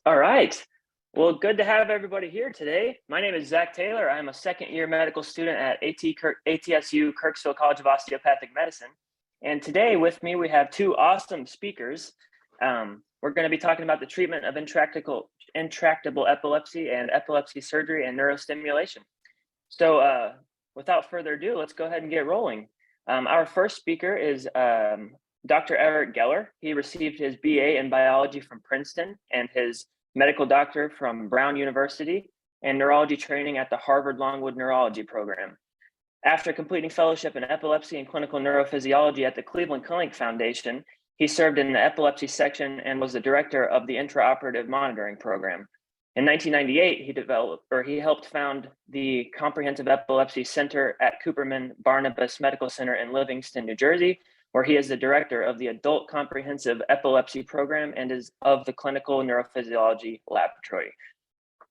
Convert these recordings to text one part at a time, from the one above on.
All right. Well, good to have everybody here today. My name is Zach Taylor. I'm a second-year medical student at ATSU Kirksville College of Osteopathic Medicine. And today with me, we have two awesome speakers. We're going to be talking about the treatment of intractable epilepsy and epilepsy surgery and neurostimulation. So without further ado, let's go ahead and get rolling. Our first speaker is Dr. Eric Geller. He received his BA in biology from Princeton and his medical doctor from Brown University and neurology training at the Harvard Longwood Neurology Program. After completing fellowship in epilepsy and clinical neurophysiology at the Cleveland Clinic Foundation, he served in the epilepsy section and was the director of the intraoperative monitoring program. In 1998, he helped found the Comprehensive Epilepsy Center at Cooperman-Barnabas Medical Center in Livingston, New Jersey, where he is the director of the Adult Comprehensive Epilepsy Program and is of the Clinical Neurophysiology Laboratory.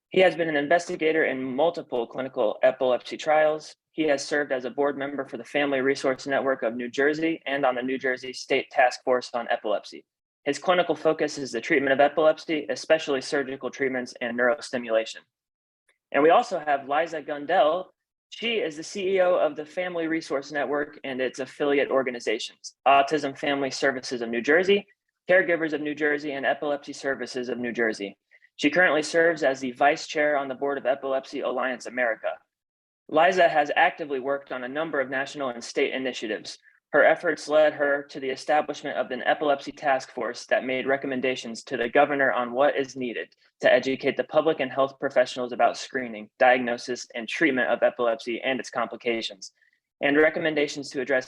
He has been an investigator in multiple clinical epilepsy trials. He has served as a board member for the Family Resource Network of New Jersey and on the New Jersey State Task Force on Epilepsy. His clinical focus is the treatment of epilepsy, especially surgical treatments and neurostimulation. And we also have Liza Gundel. She is the CEO of the Family Resource Network and its affiliate organizations, Autism Family Services of New Jersey, Caregivers of New Jersey, and Epilepsy Services of New Jersey. She currently serves as the vice chair on the board of Epilepsy Alliance America. Liza has actively worked on a number of national and state initiatives. Her efforts led her to the establishment of an epilepsy task force that made recommendations to the governor on what is needed to educate the public and health professionals about screening, diagnosis, and treatment of epilepsy and its complications, and recommendations to address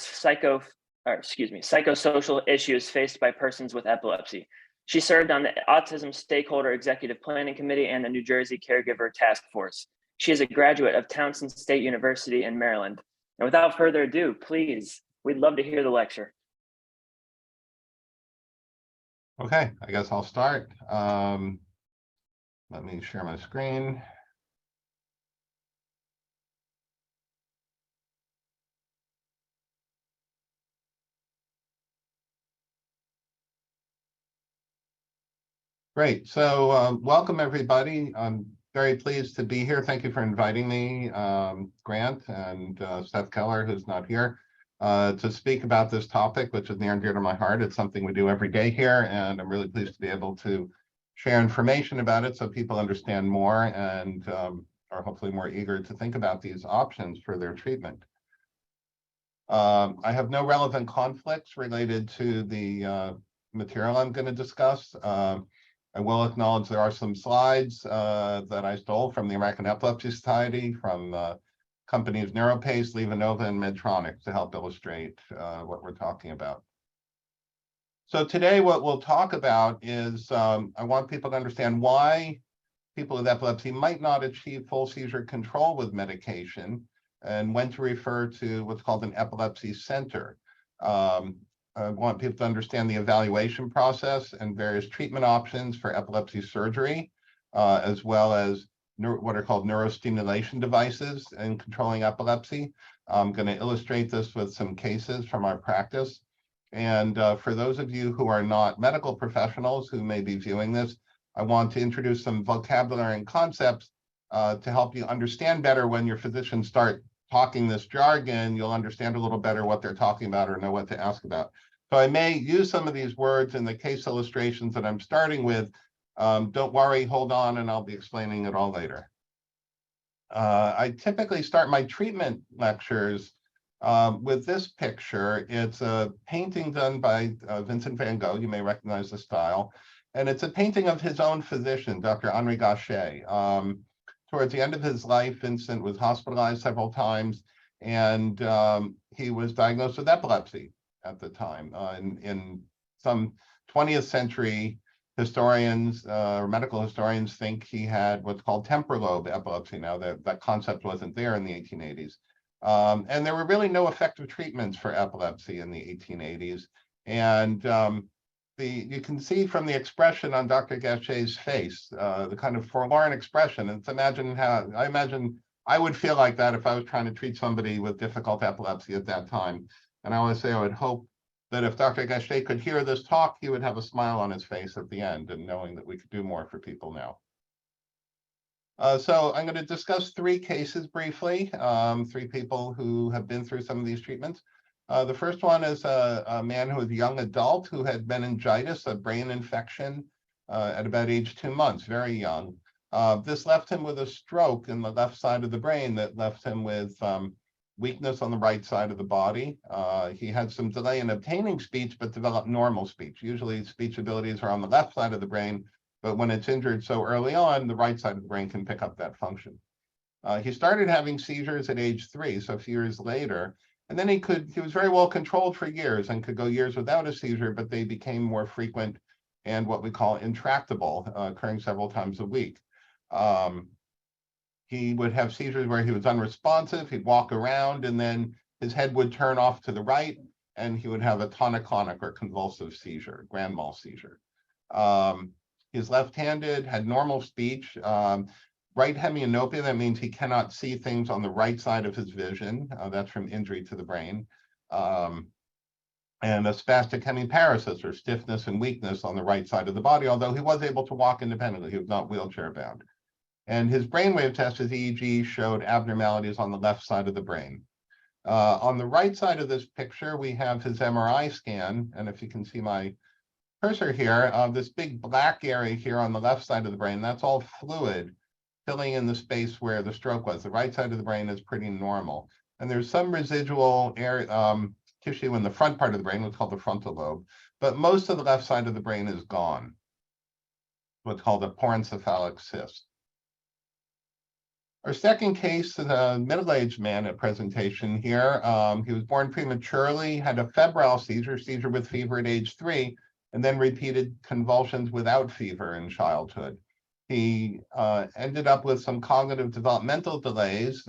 psychosocial issues faced by persons with epilepsy. She served on the Autism Stakeholder Executive Planning Committee and the New Jersey Caregiver Task Force. She is a graduate of Towson State University in Maryland. And without further ado, please, we'd love to hear the lecture. Okay, I guess I'll start. Let me share my screen. Great, so welcome everybody. I'm very pleased to be here. Thank you for inviting me, Grant and Seth Keller, who's not here, to speak about this topic, which is near and dear to my heart. It's something we do every day here, and I'm really pleased to be able to share information about it so people understand more and are hopefully more eager to think about these options for their treatment. I have no relevant conflicts related to the material I'm going to discuss. I will acknowledge there are some slides that I stole from the American Epilepsy Society from companies Neuro, LivaNova, and Medtronic to help illustrate what we're talking about. So today what we'll talk about is I want people to understand why people with epilepsy might not achieve full seizure control with medication and when to refer to what's called an epilepsy center. I want people to understand the evaluation process and various treatment options for epilepsy surgery, as well as what are called neurostimulation devices in controlling epilepsy. I'm going to illustrate this with some cases from our practice. And for those of you who are not medical professionals who may be viewing this, I want to introduce some vocabulary and concepts to help you understand better when your physicians start talking this jargon. You'll understand a little better what they're talking about or know what to ask about. So I may use some of these words in the case illustrations that I'm starting with. Don't worry, hold on, and I'll be explaining it all later. I typically start my treatment lectures with this picture. It's a painting done by Vincent van Gogh. You may recognize the style. And it's a painting of his own physician, Dr. Henri Gachet. Towards the end of his life, Vincent was hospitalized several times, and he was diagnosed with epilepsy at the time. In some 20th century historians or medical historians think he had what's called temporal lobe epilepsy. Now that concept wasn't there in the 1880s. And there were really no effective treatments for epilepsy in the 1880s. And you can see from the expression on Dr. Gachet's face, the kind of forlorn expression. And I imagine I would feel like that if I was trying to treat somebody with difficult epilepsy at that time. And I always say I would hope that if Dr. Gachet could hear this talk, he would have a smile on his face at the end, and knowing that we could do more for people now. So I'm going to discuss 3 cases briefly, 3 people who have been through some of these treatments. The first one is a man who was a young adult who had meningitis, a brain infection, at about age 2 months, very young. This left him with a stroke in the left side of the brain that left him with weakness on the right side of the body. He had some delay in obtaining speech, but developed normal speech. Usually speech abilities are on the left side of the brain, but when it's injured so early on, the right side of the brain can pick up that function. He started having seizures at age 3, so a few years later, and then he was very well controlled for years and could go years without a seizure, but they became more frequent and what we call intractable, occurring several times a week. He would have seizures where he was unresponsive, he'd walk around, and then his head would turn off to the right, and he would have a tonic-clonic or convulsive seizure, grand mal seizure. He's left-handed, had normal speech, right hemianopia, that means he cannot see things on the right side of his vision. That's from injury to the brain. And a spastic hemiparesis, or stiffness and weakness on the right side of the body, although he was able to walk independently. He was not wheelchair bound. And his brainwave test, his EEG, showed abnormalities on the left side of the brain. On the right side of this picture, we have his MRI scan. And if you can see my cursor here, this big black area here on the left side of the brain, that's all fluid filling in the space where the stroke was. The right side of the brain is pretty normal. And there's some residual area, tissue in the front part of the brain, what's called the frontal lobe, but most of the left side of the brain is gone, what's called a porencephalic cyst. Our second case is a middle-aged man at presentation here. He was born prematurely, had a febrile seizure with fever at age 3, and then repeated convulsions without fever in childhood. He ended up with some cognitive developmental delays.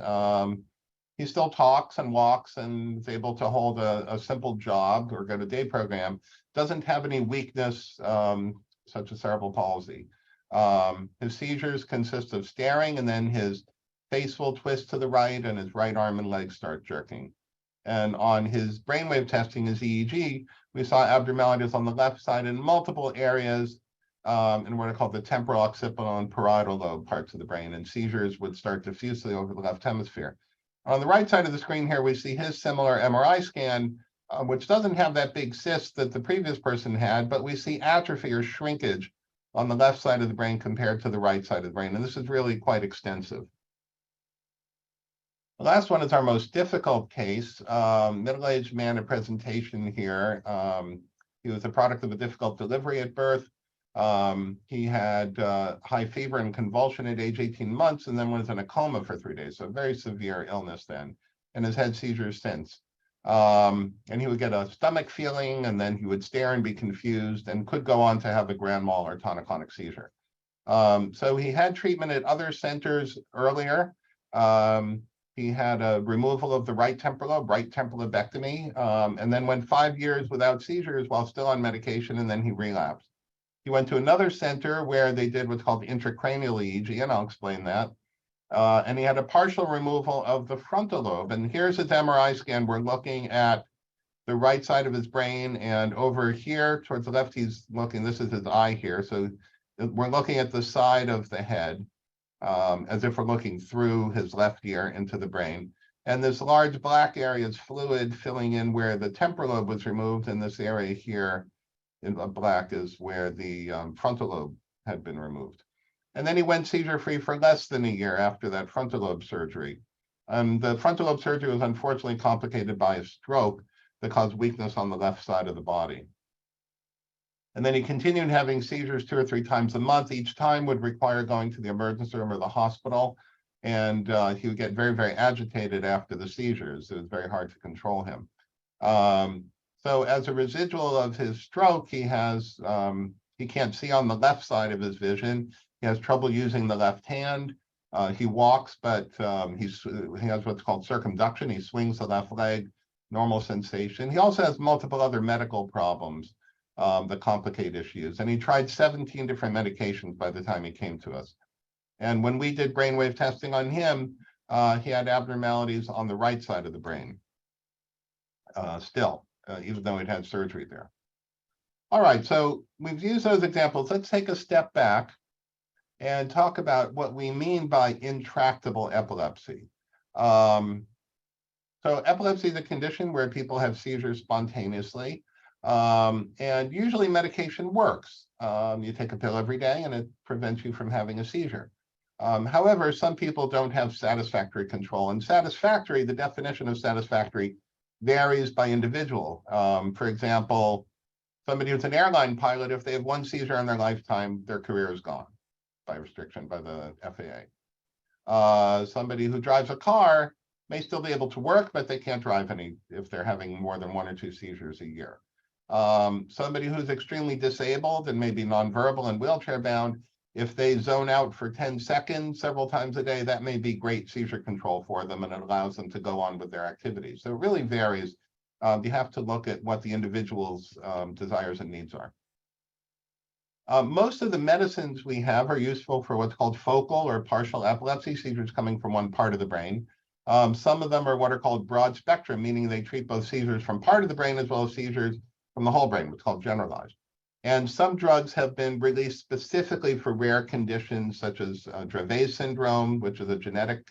He still talks and walks and is able to hold a simple job or go to day program. Doesn't have any weakness, such as cerebral palsy. His seizures consist of staring, and then his face will twist to the right and his right arm and leg start jerking. And on his brainwave testing, his EEG, we saw abnormalities on the left side in multiple areas, in what are called the temporal, occipital, and parietal lobe parts of the brain, and seizures would start diffusely over the left hemisphere. On the right side of the screen here, we see his similar MRI scan, which doesn't have that big cyst that the previous person had, but we see atrophy or shrinkage on the left side of the brain compared to the right side of the brain, and this is really quite extensive. The last one is our most difficult case, middle-aged man at presentation here. He was a product of a difficult delivery at birth. He had high fever and convulsion at age 18 months, and then was in a coma for 3 days, so very severe illness then, and has had seizures since. And he would get a stomach feeling, and then he would stare and be confused, and could go on to have a grand mal or tonic-clonic seizure. So he had treatment at other centers earlier. He had a removal of the right temporal lobe, right temporal lobectomy, and then went 5 years without seizures while still on medication, and then he relapsed. He went to another center where they did what's called intracranial EEG, and I'll explain that. And he had a partial removal of the frontal lobe. And here's his MRI scan. We're looking at the right side of his brain, and over here towards the left, he's looking, this is his eye here. So we're looking at the side of the head, as if we're looking through his left ear into the brain. And this large black area is fluid filling in where the temporal lobe was removed, and this area here in black is where the frontal lobe had been removed. And then he went seizure-free for less than a year after that frontal lobe surgery. The frontal lobe surgery was unfortunately complicated by a stroke that caused weakness on the left side of the body. And then he continued having seizures 2 or 3 times a month. Each time would require going to the emergency room or the hospital. And he would get very, very agitated after the seizures. It was very hard to control him. So as a residual of his stroke, he can't see on the left side of his vision. He has trouble using the left hand. He walks, but he has what's called circumduction. He swings the left leg, normal sensation. He also has multiple other medical problems that complicate issues. And he tried 17 different medications by the time he came to us. And when we did brainwave testing on him, he had abnormalities on the right side of the brain still. even though he'd had surgery there. All right, so we've used those examples. Let's take a step back and talk about what we mean by intractable epilepsy. So epilepsy is a condition where people have seizures spontaneously, and usually medication works. You take a pill every day and it prevents you from having a seizure. However, some people don't have satisfactory control, and satisfactory, the definition of satisfactory varies by individual. For example, somebody who's an airline pilot, if they have one seizure in their lifetime, their career is gone by restriction by the FAA. Somebody who drives a car may still be able to work, but they can't drive any if they're having more than 1 or 2 seizures a year. Somebody who's extremely disabled and maybe nonverbal and wheelchair bound, if they zone out for 10 seconds several times a day, that may be great seizure control for them, and it allows them to go on with their activities. So it really varies. You have to look at what the individual's desires and needs are. Most of the medicines we have are useful for what's called focal or partial epilepsy, seizures coming from one part of the brain. Some of them are what are called broad spectrum, meaning they treat both seizures from part of the brain as well as seizures from the whole brain, what's called generalized. And some drugs have been released specifically for rare conditions such as Dravet syndrome, which is a genetic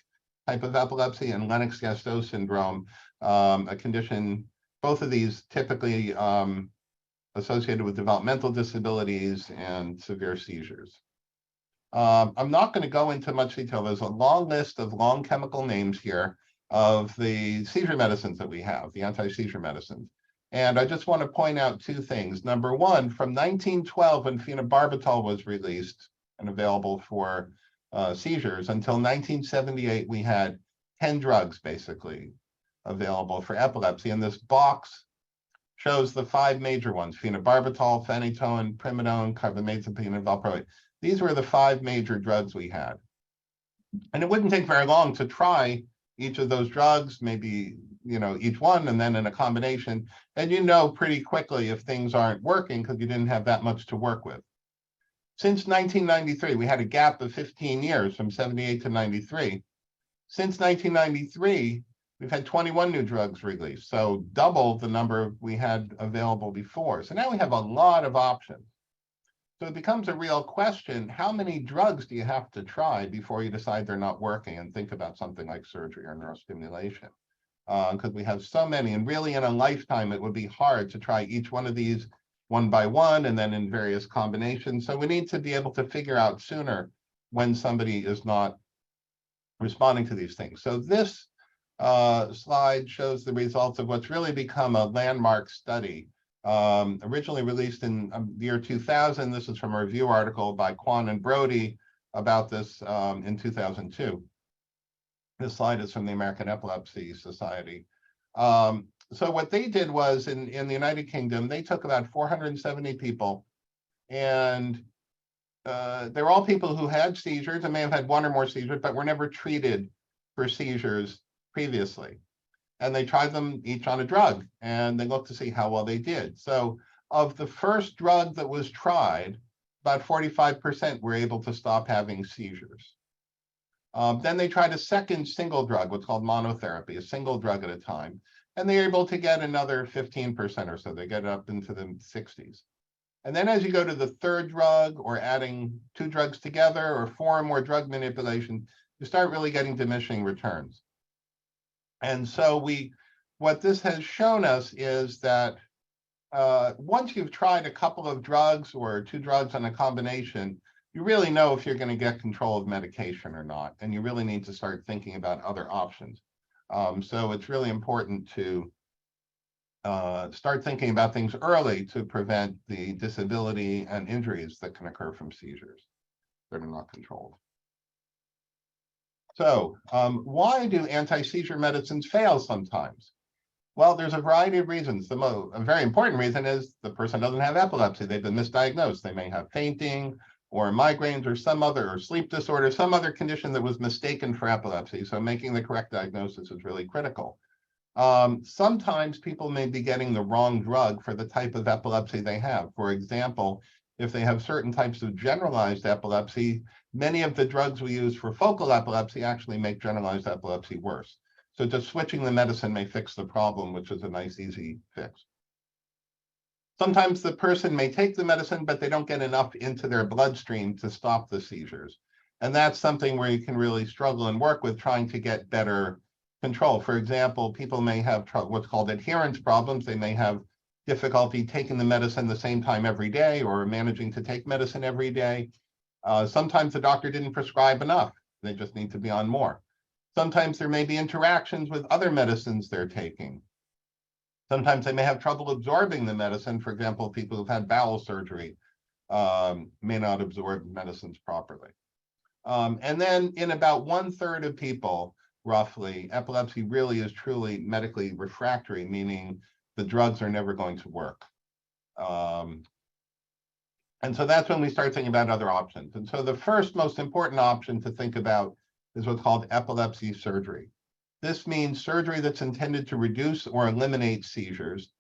type of epilepsy, and Lennox-Gastaut syndrome, a condition, both of these typically associated with developmental disabilities and severe seizures. I'm not going to go into much detail. There's a long list of long chemical names here of the seizure medicines that we have, the anti-seizure medicines. And I just want to point out 2 things. Number one, from 1912, when phenobarbital was released and available for seizures, until 1978, we had 10 drugs basically available for epilepsy. And this box shows the 5 major ones: phenobarbital, phenytoin, primidone, carbamazepine, and valproate. These were the 5 major drugs we had. And it wouldn't take very long to try each of those drugs, maybe, each one, and then in a combination. And pretty quickly if things aren't working because you didn't have that much to work with. Since 1993, we had a gap of 15 years from 78 to 93. Since 1993, we've had 21 new drugs released, so double the number we had available before. So now we have a lot of options. So it becomes a real question: how many drugs do you have to try before you decide they're not working and think about something like surgery or neurostimulation? Because we have so many, and really in a lifetime, it would be hard to try each one of these one by one and then in various combinations. So we need to be able to figure out sooner when somebody is not responding to these things. So this slide shows the results of what's really become a landmark study. Originally released in the year 2000. This is from a review article by Kwan and Brody about this in 2002. This slide is from the American Epilepsy Society. So what they did was in the United Kingdom, they took about 470 people, and they're all people who had seizures and may have had 1 or more seizures, but were never treated for seizures previously. And they tried them each on a drug, and they looked to see how well they did. So of the first drug that was tried, about 45% were able to stop having seizures. Then they tried a second single drug, what's called monotherapy, a single drug at a time, and they were able to get another 15% or so. They get up into the 60s. And then as you go to the third drug, or adding 2 drugs together, or 4 or more drug manipulations, you start really getting diminishing returns. And so what this has shown us is that once you've tried a couple of drugs or 2 drugs on a combination, you really know if you're going to get control of medication or not, and you really need to start thinking about other options. So it's really important to start thinking about things early to prevent the disability and injuries that can occur from seizures that are not controlled. So why do anti-seizure medicines fail sometimes? Well, there's a variety of reasons. A very important reason is the person doesn't have epilepsy. They've been misdiagnosed. They may have fainting or migraines or some other, or sleep disorder, some other condition that was mistaken for epilepsy. So making the correct diagnosis is really critical. Sometimes people may be getting the wrong drug for the type of epilepsy they have. For example, if they have certain types of generalized epilepsy, many of the drugs we use for focal epilepsy actually make generalized epilepsy worse. So just switching the medicine may fix the problem, which is a nice, easy fix. Sometimes the person may take the medicine, but they don't get enough into their bloodstream to stop the seizures. And that's something where you can really struggle and work with trying to get better control. For example, people may have what's called adherence problems. They may have difficulty taking the medicine the same time every day or managing to take medicine every day. Sometimes the doctor didn't prescribe enough. They just need to be on more. Sometimes there may be interactions with other medicines they're taking. Sometimes they may have trouble absorbing the medicine. For example, people who've had bowel surgery may not absorb medicines properly. And then in about 1/3 of people, roughly, epilepsy really is truly medically refractory, meaning the drugs are never going to work. And so that's when we start thinking about other options. And so the first most important option to think about is what's called epilepsy surgery. This means surgery that's intended to reduce or eliminate seizures.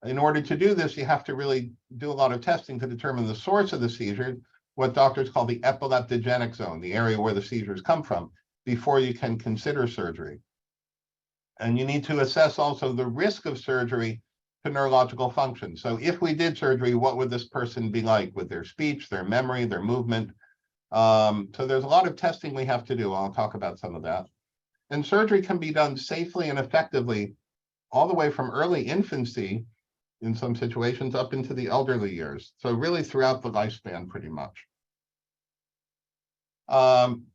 In order to do this, you have to really do a lot of testing to determine the source of the seizure, what doctors call the epileptogenic zone, the area where the seizures come from, before you can consider surgery. And you need to assess also the risk of surgery to neurological function. So if we did surgery, what would this person be like with their speech, their memory, their movement? So there's a lot of testing we have to do. I'll talk about some of that. And surgery can be done safely and effectively all the way from early infancy in some situations up into the elderly years. So really throughout the lifespan, pretty much.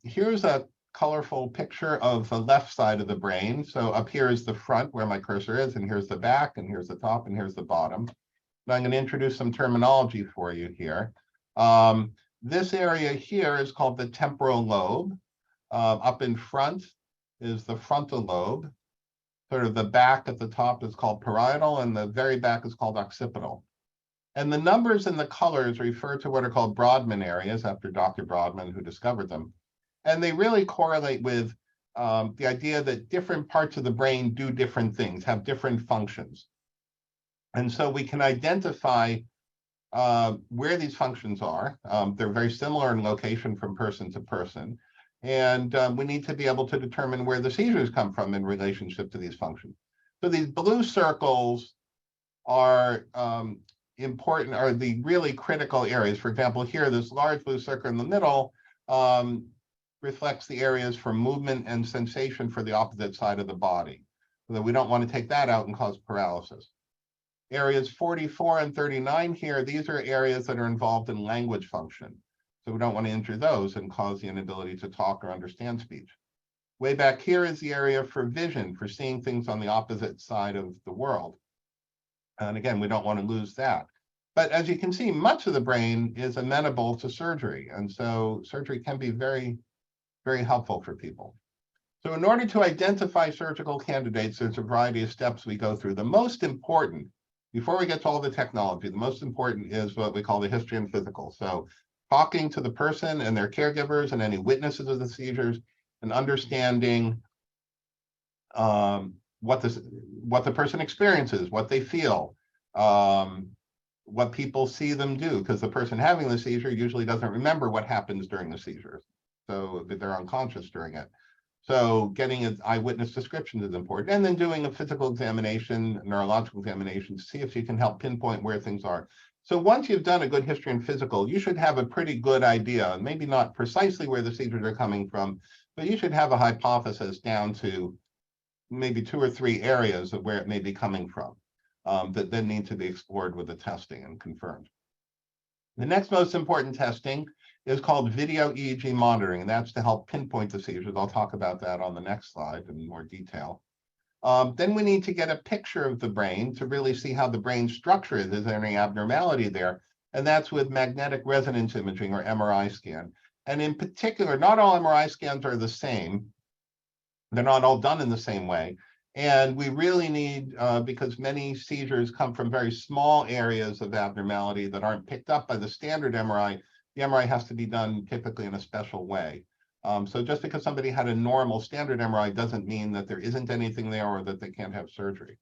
Here's a colorful picture of the left side of the brain. So up here is the front where my cursor is, and here's the back, and here's the top, and here's the bottom. And I'm going to introduce some terminology for you here. This area here is called the temporal lobe. Up in front is the frontal lobe. Sort of the back at the top is called parietal, and the very back is called occipital. And the numbers and the colors refer to what are called Brodmann areas, after Dr. Brodmann, who discovered them. And they really correlate with the idea that different parts of the brain do different things, have different functions. And so we can identify where these functions are. They're very similar in location from person to person. And we need to be able to determine where the seizures come from in relationship to these functions. So these blue circles are important, are the really critical areas. For example, here, this large blue circle in the middle reflects the areas for movement and sensation for the opposite side of the body. So that we don't want to take that out and cause paralysis. Areas 44 and 39 here, these are areas that are involved in language function. So we don't want to injure those and cause the inability to talk or understand speech. Way back here is the area for vision, for seeing things on the opposite side of the world. And again, we don't want to lose that. But as you can see, much of the brain is amenable to surgery. And so surgery can be very, very helpful for people. So in order to identify surgical candidates, there's a variety of steps we go through. The most important, before we get to all the technology, the most important is what we call the history and physical. So talking to the person and their caregivers and any witnesses of the seizures and understanding what the person experiences, what they feel, what people see them do, because the person having the seizure usually doesn't remember what happens during the seizures. So they're unconscious during it. So getting an eyewitness description is important, and then doing a physical examination, neurological examination, to see if you can help pinpoint where things are. So once you've done a good history and physical, you should have a pretty good idea, maybe not precisely where the seizures are coming from, but you should have a hypothesis down to maybe 2 or 3 areas of where it may be coming from that then need to be explored with the testing and confirmed. The next most important testing is called video EEG monitoring, and that's to help pinpoint the seizures. I'll talk about that on the next slide in more detail. Then we need to get a picture of the brain to really see how the brain structure is. Is there any abnormality there? And that's with magnetic resonance imaging, or MRI scan. And in particular, not all MRI scans are the same. They're not all done in the same way. And we really need, because many seizures come from very small areas of abnormality that aren't picked up by the standard MRI, the MRI has to be done typically in a special way. So just because somebody had a normal standard MRI doesn't mean that there isn't anything there or that they can't have surgery.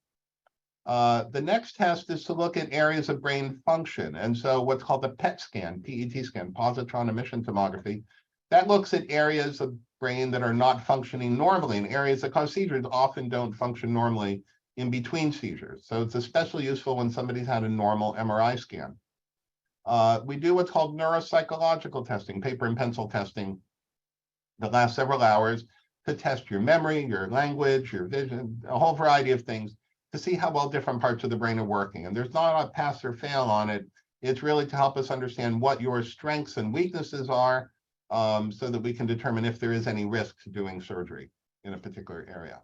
The next test is to look at areas of brain function. And so what's called the PET scan, PET scan, positron emission tomography, that looks at areas of brain that are not functioning normally, and areas that cause seizures often don't function normally in between seizures. So it's especially useful when somebody's had a normal MRI scan. We do what's called neuropsychological testing, paper and pencil testing, that lasts several hours to test your memory, your language, your vision, a whole variety of things to see how well different parts of the brain are working. And there's not a pass or fail on it. It's really to help us understand what your strengths and weaknesses are, so that we can determine if there is any risk to doing surgery in a particular area.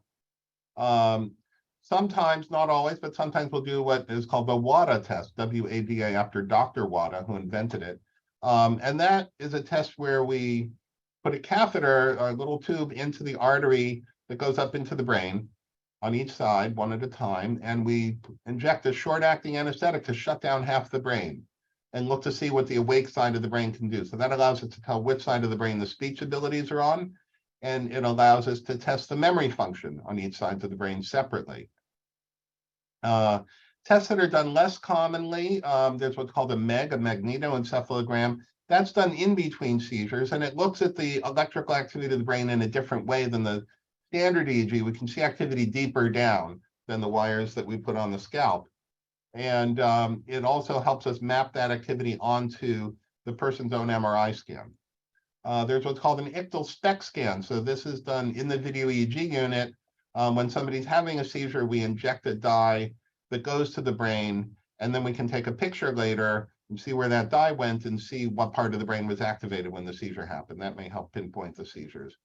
Sometimes, not always, but sometimes we'll do what is called the WADA test, W-A-D-A, after Dr. WADA, who invented it. And that is a test where we put a catheter, a little tube, into the artery that goes up into the brain on each side, one at a time, and we inject a short-acting anesthetic to shut down half the brain and look to see what the awake side of the brain can do. So that allows us to tell which side of the brain the speech abilities are on, and it allows us to test the memory function on each side of the brain separately. Tests that are done less commonly, there's what's called a MEG, a magnetoencephalogram. That's done in between seizures, and it looks at the electrical activity of the brain in a different way than the standard EEG. We can see activity deeper down than the wires that we put on the scalp. And it also helps us map that activity onto the person's own MRI scan. There's what's called an ictal SPECT scan. So this is done in the video EEG unit. When somebody's having a seizure, we inject a dye that goes to the brain, and then we can take a picture later and see where that dye went and see what part of the brain was activated when the seizure happened. That may help pinpoint the seizures.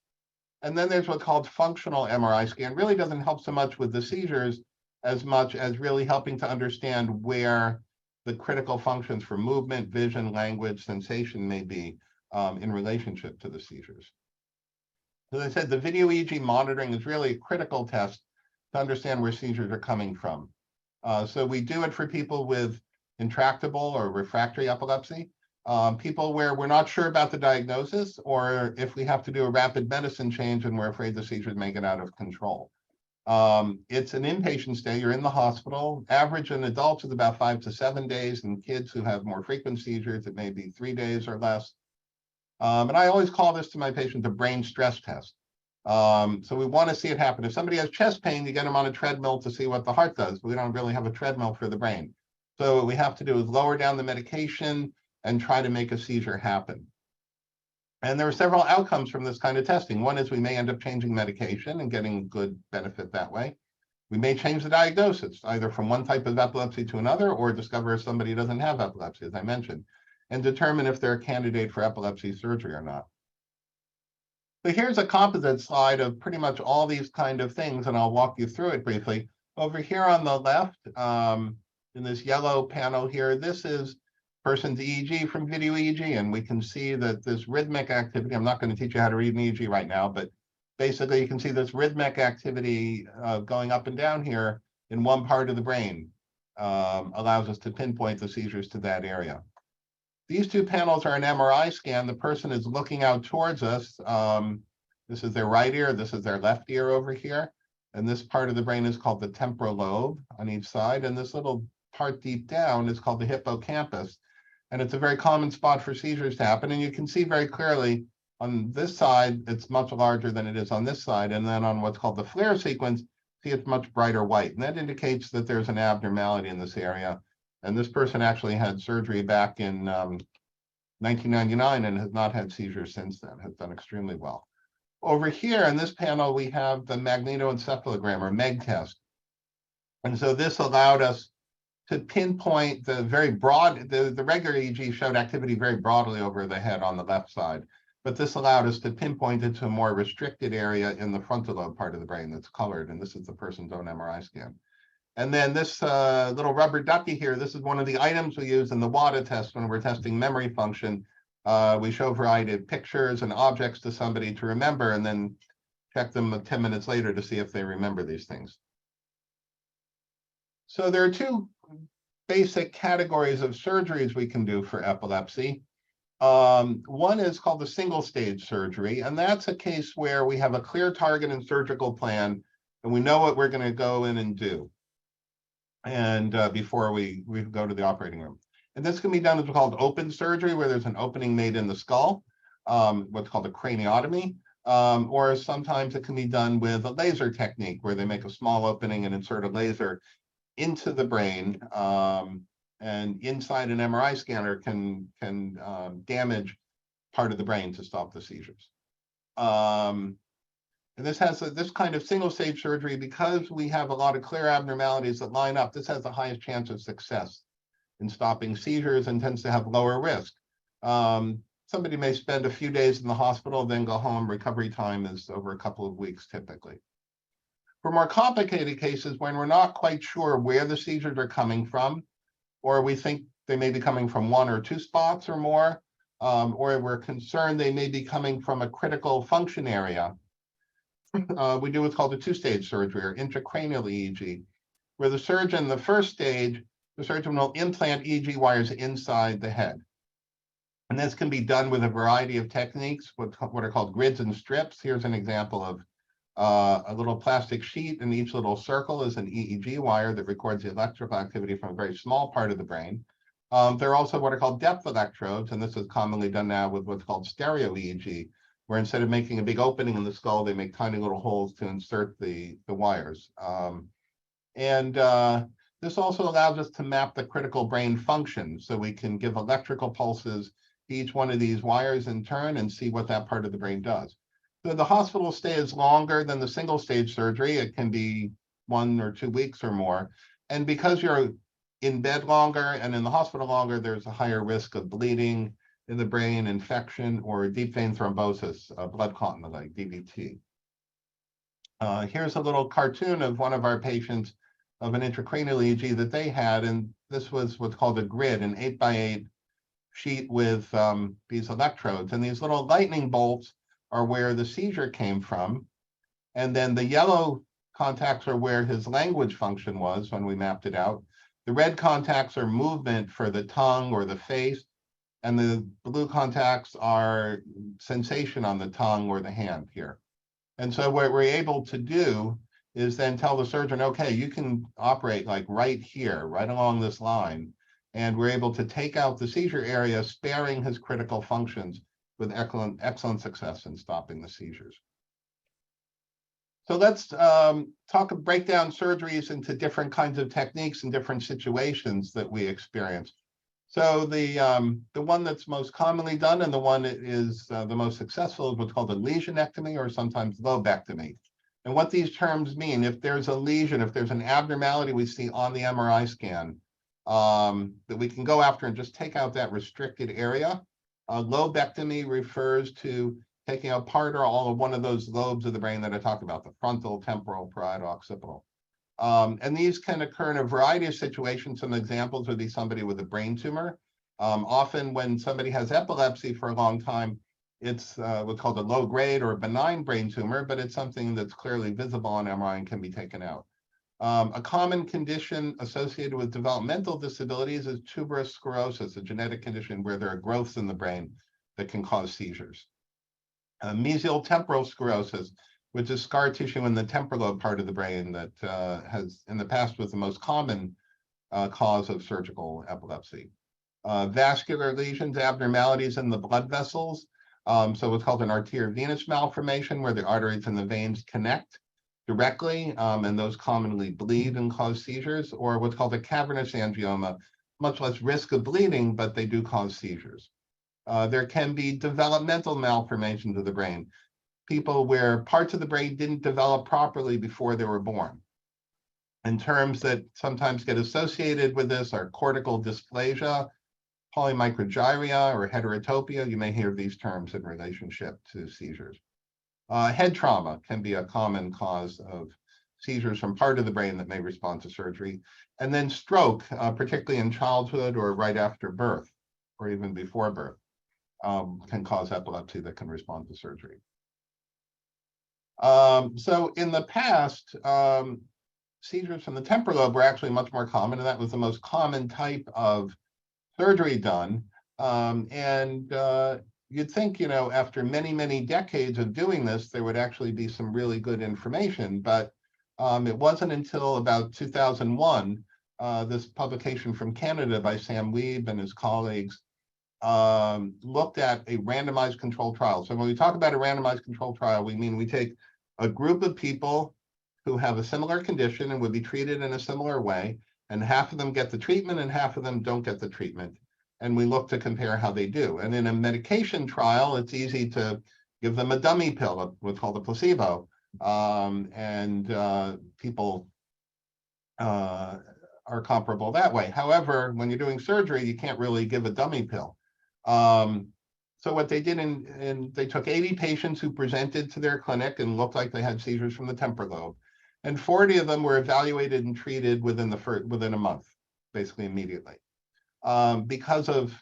And then there's what's called functional MRI scan. Really doesn't help so much with the seizures as much as really helping to understand where the critical functions for movement, vision, language, sensation may be in relationship to the seizures. As I said, the video EEG monitoring is really a critical test to understand where seizures are coming from. So we do it for people with intractable or refractory epilepsy, people where we're not sure about the diagnosis, or if we have to do a rapid medicine change and we're afraid the seizures may get out of control. It's an inpatient stay. You're in the hospital. Average in adults is about 5 to 7 days, and kids who have more frequent seizures, it may be 3 days or less. And I always call this to my patients a brain stress test. So we want to see it happen. If somebody has chest pain, you get them on a treadmill to see what the heart does. We don't really have a treadmill for the brain. So what we have to do is lower down the medication and try to make a seizure happen. And there are several outcomes from this kind of testing. One is we may end up changing medication and getting good benefit that way. We may change the diagnosis, either from one type of epilepsy to another, or discover if somebody doesn't have epilepsy, as I mentioned, and determine if they're a candidate for epilepsy surgery or not. So here's a composite slide of pretty much all these kind of things, and I'll walk you through it briefly. Over here on the left, in this yellow panel here, this is person's EEG from video EEG, and we can see that this rhythmic activity, I'm not going to teach you how to read an EEG right now, but basically you can see this rhythmic activity going up and down here in one part of the brain allows us to pinpoint the seizures to that area. These two panels are an MRI scan. The person is looking out towards us. This is their right ear, this is their left ear over here. And this part of the brain is called the temporal lobe on each side. And this little part deep down is called the hippocampus. And it's a very common spot for seizures to happen. And you can see very clearly on this side, it's much larger than it is on this side. And then on what's called the flare sequence, see it's much brighter white. And that indicates that there's an abnormality in this area. And this person actually had surgery back in 1999 and has not had seizures since then, has done extremely well. Over here in this panel, we have the magnetoencephalogram or MEG test. And so this allowed us to pinpoint the very broad, the regular EEG showed activity very broadly over the head on the left side, but this allowed us to pinpoint it to a more restricted area in the frontal lobe part of the brain that's colored, and this is the person's own MRI scan. And then this little rubber ducky here, this is one of the items we use in the WADA test when we're testing memory function. We show a variety of pictures and objects to somebody to remember, and then check them 10 minutes later to see if they remember these things. So there are two basic categories of surgeries we can do for epilepsy. One is called the single stage surgery, and that's a case where we have a clear target and surgical plan, and we know what we're going to go in and do. And before we go to the operating room. And this can be done as called open surgery, where there's an opening made in the skull, what's called a craniotomy. Or sometimes it can be done with a laser technique where they make a small opening and insert a laser into the brain, and inside an MRI scanner can damage part of the brain to stop the seizures. And this has this kind of single stage surgery, because we have a lot of clear abnormalities that line up. This has the highest chance of success in stopping seizures and tends to have lower risk. Somebody may spend a few days in the hospital, then go home. Recovery time is over a couple of weeks typically. For more complicated cases, when we're not quite sure where the seizures are coming from, or we think they may be coming from one or two spots or more, or we're concerned they may be coming from a critical function area, we do what's called a two-stage surgery, or intracranial EEG, where the surgeon, the first stage, the surgeon will implant EEG wires inside the head. And this can be done with a variety of techniques, what are called grids and strips. Here's an example of a little plastic sheet, and each little circle is an EEG wire that records the electrical activity from a very small part of the brain. There are also what are called depth electrodes, and this is commonly done now with what's called stereo EEG, where instead of making a big opening in the skull, they make tiny little holes to insert the wires. This also allows us to map the critical brain function, so we can give electrical pulses to each one of these wires in turn and see what that part of the brain does. So the hospital stay is longer than the single stage surgery. It can be 1 or 2 weeks or more. And because you're in bed longer and in the hospital longer, there's a higher risk of bleeding in the brain, infection, or deep vein thrombosis, blood clot in the leg, DVT. Here's a little cartoon of one of our patients of an intracranial EEG that they had, and this was what's called a grid, an 8x8 sheet with these electrodes, and these little lightning bolts are where the seizure came from, and then the yellow contacts are where his language function was when we mapped it out. The red contacts are movement for the tongue or the face, and the blue contacts are sensation on the tongue or the hand here. And so what we're able to do is then tell the surgeon, okay, you can operate like right here, right along this line. And we're able to take out the seizure area, sparing his critical functions with excellent success in stopping the seizures. So let's break down surgeries into different kinds of techniques and different situations that we experience. So the one that's most commonly done and the one that is the most successful is what's called a lesionectomy, or sometimes lobectomy. And what these terms mean, if there's a lesion, if there's an abnormality we see on the MRI scan, that we can go after and just take out that restricted area. Lobectomy refers to taking out part or all of one of those lobes of the brain that I talked about, the frontal, temporal, parietal, occipital. And these can occur in a variety of situations. Some examples would be somebody with a brain tumor. Often when somebody has epilepsy for a long time, it's what's called a low grade or a benign brain tumor, but it's something that's clearly visible on MRI and can be taken out. A common condition associated with developmental disabilities is tuberous sclerosis, a genetic condition where there are growths in the brain that can cause seizures. Mesial temporal sclerosis, which is scar tissue in the temporal lobe part of the brain that has in the past was the most common cause of surgical epilepsy. Vascular lesions, abnormalities in the blood vessels. So what's called an arteriovenous malformation, where the arteries and the veins connect directly, and those commonly bleed and cause seizures, or what's called a cavernous angioma, much less risk of bleeding, but they do cause seizures. There can be developmental malformations of the brain, people where parts of the brain didn't develop properly before they were born. And terms that sometimes get associated with this are cortical dysplasia, polymicrogyria, or heterotopia. You may hear these terms in relationship to seizures. Head trauma can be a common cause of seizures from part of the brain that may respond to surgery. And then stroke, particularly in childhood or right after birth, or even before birth, can cause epilepsy that can respond to surgery. So in the past, seizures from the temporal lobe were actually much more common, and that was the most common type of surgery done. You'd think, after many, many decades of doing this, there would actually be some really good information, but it wasn't until about 2001, this publication from Canada by Sam Weeb and his colleagues looked at a randomized control trial. So when we talk about a randomized control trial, we mean we take a group of people who have a similar condition and would be treated in a similar way, and half of them get the treatment and half of them don't get the treatment. And we look to compare how they do. And in a medication trial, it's easy to give them a dummy pill, what's called a placebo. People are comparable that way. However, when you're doing surgery, you can't really give a dummy pill. So what they did they took 80 patients who presented to their clinic and looked like they had seizures from the temporal lobe, and 40 of them were evaluated and treated within a month, basically immediately. Because of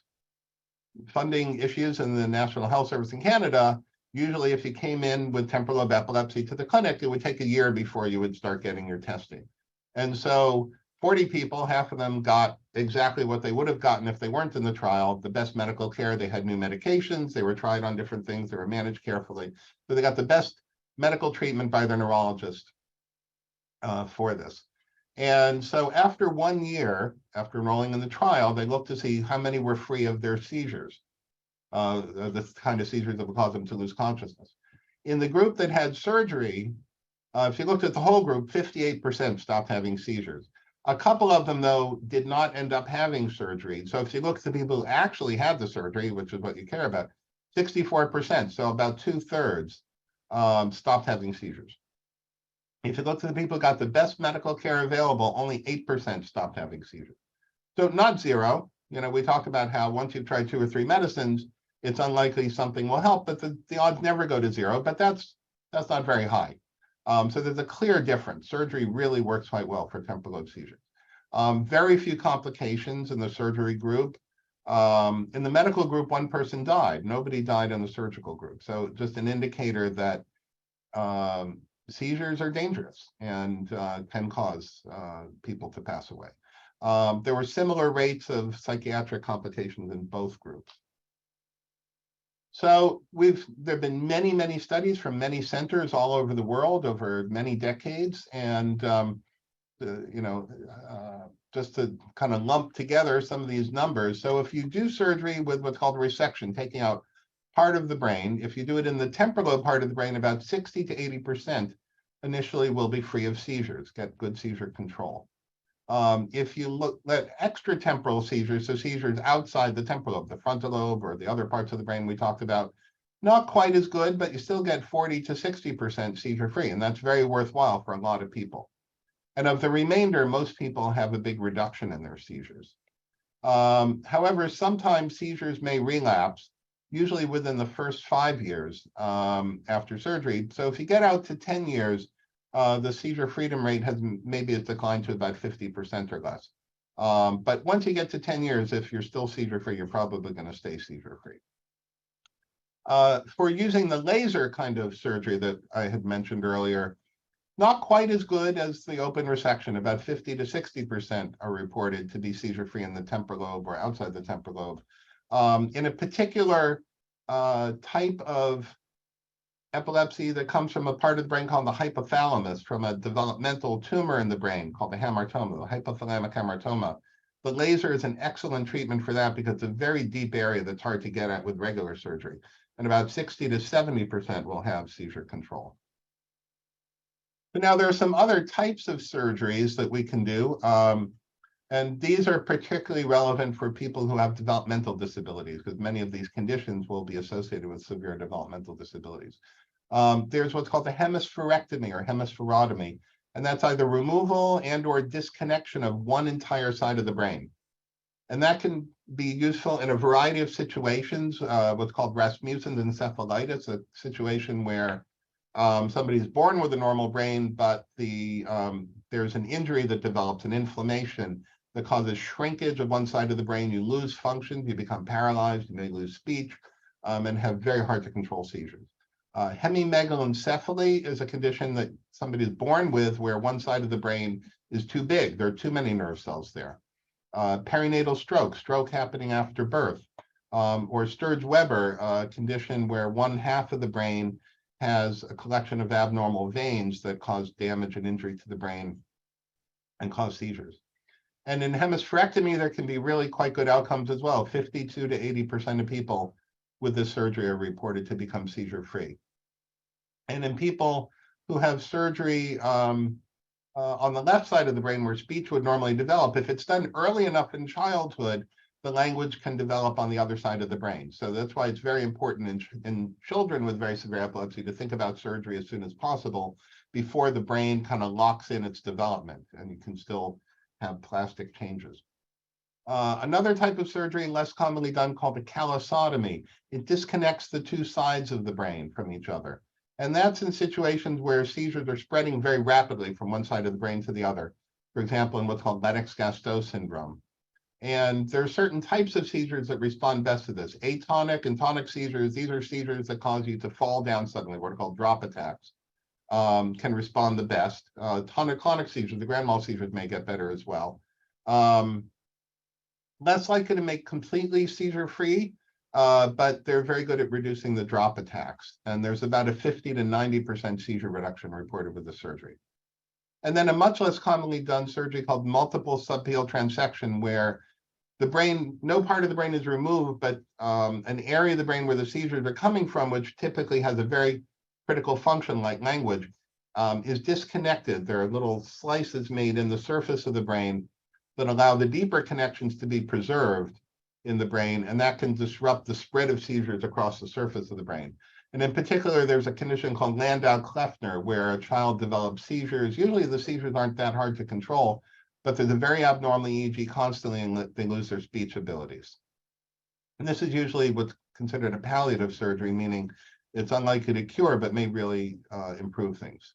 funding issues in the National Health Service in Canada, usually if you came in with temporal lobe epilepsy to the clinic, it would take a year before you would start getting your testing. And so 40 people, half of them got exactly what they would have gotten if they weren't in the trial, the best medical care. They had new medications, they were tried on different things, they were managed carefully. So they got the best medical treatment by their neurologist for this. And so after 1 year, after enrolling in the trial, they looked to see how many were free of their seizures, the kind of seizures that would cause them to lose consciousness. In the group that had surgery, if you looked at the whole group, 58% stopped having seizures. A couple of them, though, did not end up having surgery. So if you look at the people who actually had the surgery, which is what you care about, 64%, so about 2/3, stopped having seizures. If you look at the people who got the best medical care available, only 8% stopped having seizures. So not zero. You know, we talk about how once you've tried 2 or 3 medicines, it's unlikely something will help, but the odds never go to zero, but that's not very high. So there's a clear difference. Surgery really works quite well for temporal lobe seizures. Very few complications in the surgery group. In the medical group, 1 person died. Nobody died in the surgical group. So just an indicator that seizures are dangerous and can cause people to pass away. There were similar rates of psychiatric complications in both groups. So there have been many studies from many centers all over the world over many decades, and just to kind of lump together some of these numbers. So if you do surgery with what's called a resection, taking out part of the brain, if you do it in the temporal lobe part of the brain, about 60 to 80% initially will be free of seizures, get good seizure control. If you look at extratemporal seizures, so seizures outside the temporal lobe, the frontal lobe or the other parts of the brain we talked about, not quite as good, but you still get 40 to 60% seizure free, and that's very worthwhile for a lot of people. And of the remainder, most people have a big reduction in their seizures. However, sometimes seizures may relapse, usually within the first 5 years after surgery. So if you get out to 10 years, the seizure freedom rate has declined to about 50% or less. But once you get to 10 years, if you're still seizure free, you're probably going to stay seizure free. For using the laser kind of surgery that I had mentioned earlier, not quite as good as the open resection. About 50 to 60% are reported to be seizure free in the temporal lobe or outside the temporal lobe. In a particular type of epilepsy that comes from a part of the brain called the hypothalamus, from a developmental tumor in the brain called the hamartoma, the hypothalamic hamartoma. The laser is an excellent treatment for that because it's a very deep area that's hard to get at with regular surgery. And about 60 to 70% will have seizure control. But now there are some other types of surgeries that we can do. And these are particularly relevant for people who have developmental disabilities, because many of these conditions will be associated with severe developmental disabilities. There's what's called the hemispherectomy or hemispherotomy, and that's either removal and or disconnection of one entire side of the brain. And that can be useful in a variety of situations, what's called Rasmussen encephalitis, a situation where somebody's born with a normal brain, but there's an injury that develops, an inflammation that causes shrinkage of one side of the brain. You lose function, you become paralyzed, you may lose speech, and have very hard to control seizures. Hemimegalencephaly is a condition that somebody is born with where one side of the brain is too big. There are too many nerve cells there. Perinatal stroke happening after birth, or Sturge-Weber, a condition where one half of the brain has a collection of abnormal veins that cause damage and injury to the brain and cause seizures. And in hemispherectomy, there can be really quite good outcomes as well. 52 to 80% of people with this surgery are reported to become seizure-free. And in people who have surgery on the left side of the brain where speech would normally develop, if it's done early enough in childhood, the language can develop on the other side of the brain. So that's why it's very important in children with very severe epilepsy to think about surgery as soon as possible before the brain kind of locks in its development and you can still have plastic changes. Another type of surgery less commonly done called a callosotomy. It disconnects the two sides of the brain from each other. And that's in situations where seizures are spreading very rapidly from one side of the brain to the other. For example, in what's called Lennox-Gastaut syndrome. And there are certain types of seizures that respond best to this. Atonic and tonic seizures, these are seizures that cause you to fall down suddenly, what are called drop attacks, can respond the best. Tonic-clonic seizures, the grand mal seizures may get better as well. Less likely to make completely seizure-free, but they're very good at reducing the drop attacks. And there's about a 50 to 90% seizure reduction reported with the surgery. And then a much less commonly done surgery called multiple subpial transection, where the brain, no part of the brain is removed, but an area of the brain where the seizures are coming from, which typically has a very critical function like language, is disconnected. There are little slices made in the surface of the brain that allow the deeper connections to be preserved in the brain, and that can disrupt the spread of seizures across the surface of the brain. And in particular, there's a condition called Landau-Kleffner, where a child develops seizures. Usually the seizures aren't that hard to control, but there's a very abnormal EEG constantly and they lose their speech abilities. And this is usually what's considered a palliative surgery, meaning it's unlikely to cure, but may really improve things.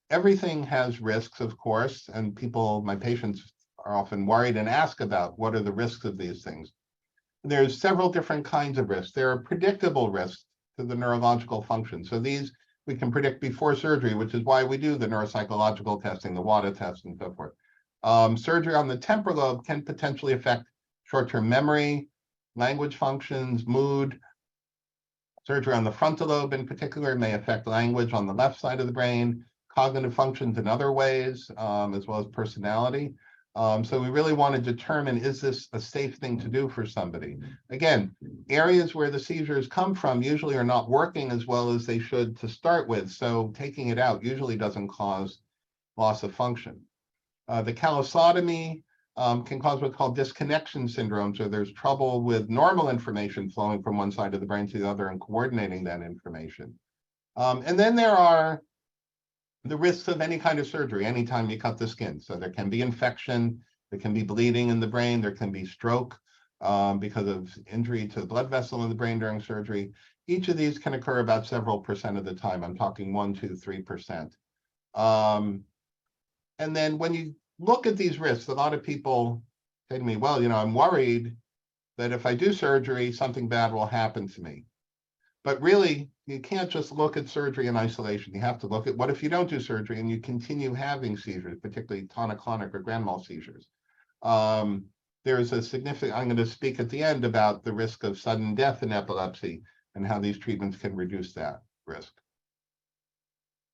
Everything has risks, of course, and people, my patients are often worried and ask about what are the risks of these things. There's several different kinds of risks. There are predictable risks to the neurological function. So these we can predict before surgery, which is why we do the neuropsychological testing, the WADA test, and so forth. Surgery on the temporal lobe can potentially affect short-term memory, language functions, mood. Surgery on the frontal lobe in particular may affect language on the left side of the brain, cognitive functions in other ways, as well as personality. So we really want to determine, is this a safe thing to do for somebody? Again, areas where the seizures come from usually are not working as well as they should to start with. So taking it out usually doesn't cause loss of function. The callosotomy can cause what's called disconnection syndrome. So there's trouble with normal information flowing from one side of the brain to the other and coordinating that information. And then there are the risks of any kind of surgery anytime you cut the skin. So there can be infection, there can be bleeding in the brain, there can be stroke because of injury to the blood vessel in the brain during surgery. Each of these can occur about several percent of the time. I'm talking 1, 2, 3%. And then when you look at these risks, a lot of people say to me, well, you know, I'm worried that if I do surgery, something bad will happen to me. But really, you can't just look at surgery in isolation. You have to look at what if you don't do surgery and you continue having seizures, particularly tonic-clonic or grand mal seizures. There's a significant, I'm going to speak at the end about the risk of sudden death in epilepsy and how these treatments can reduce that risk.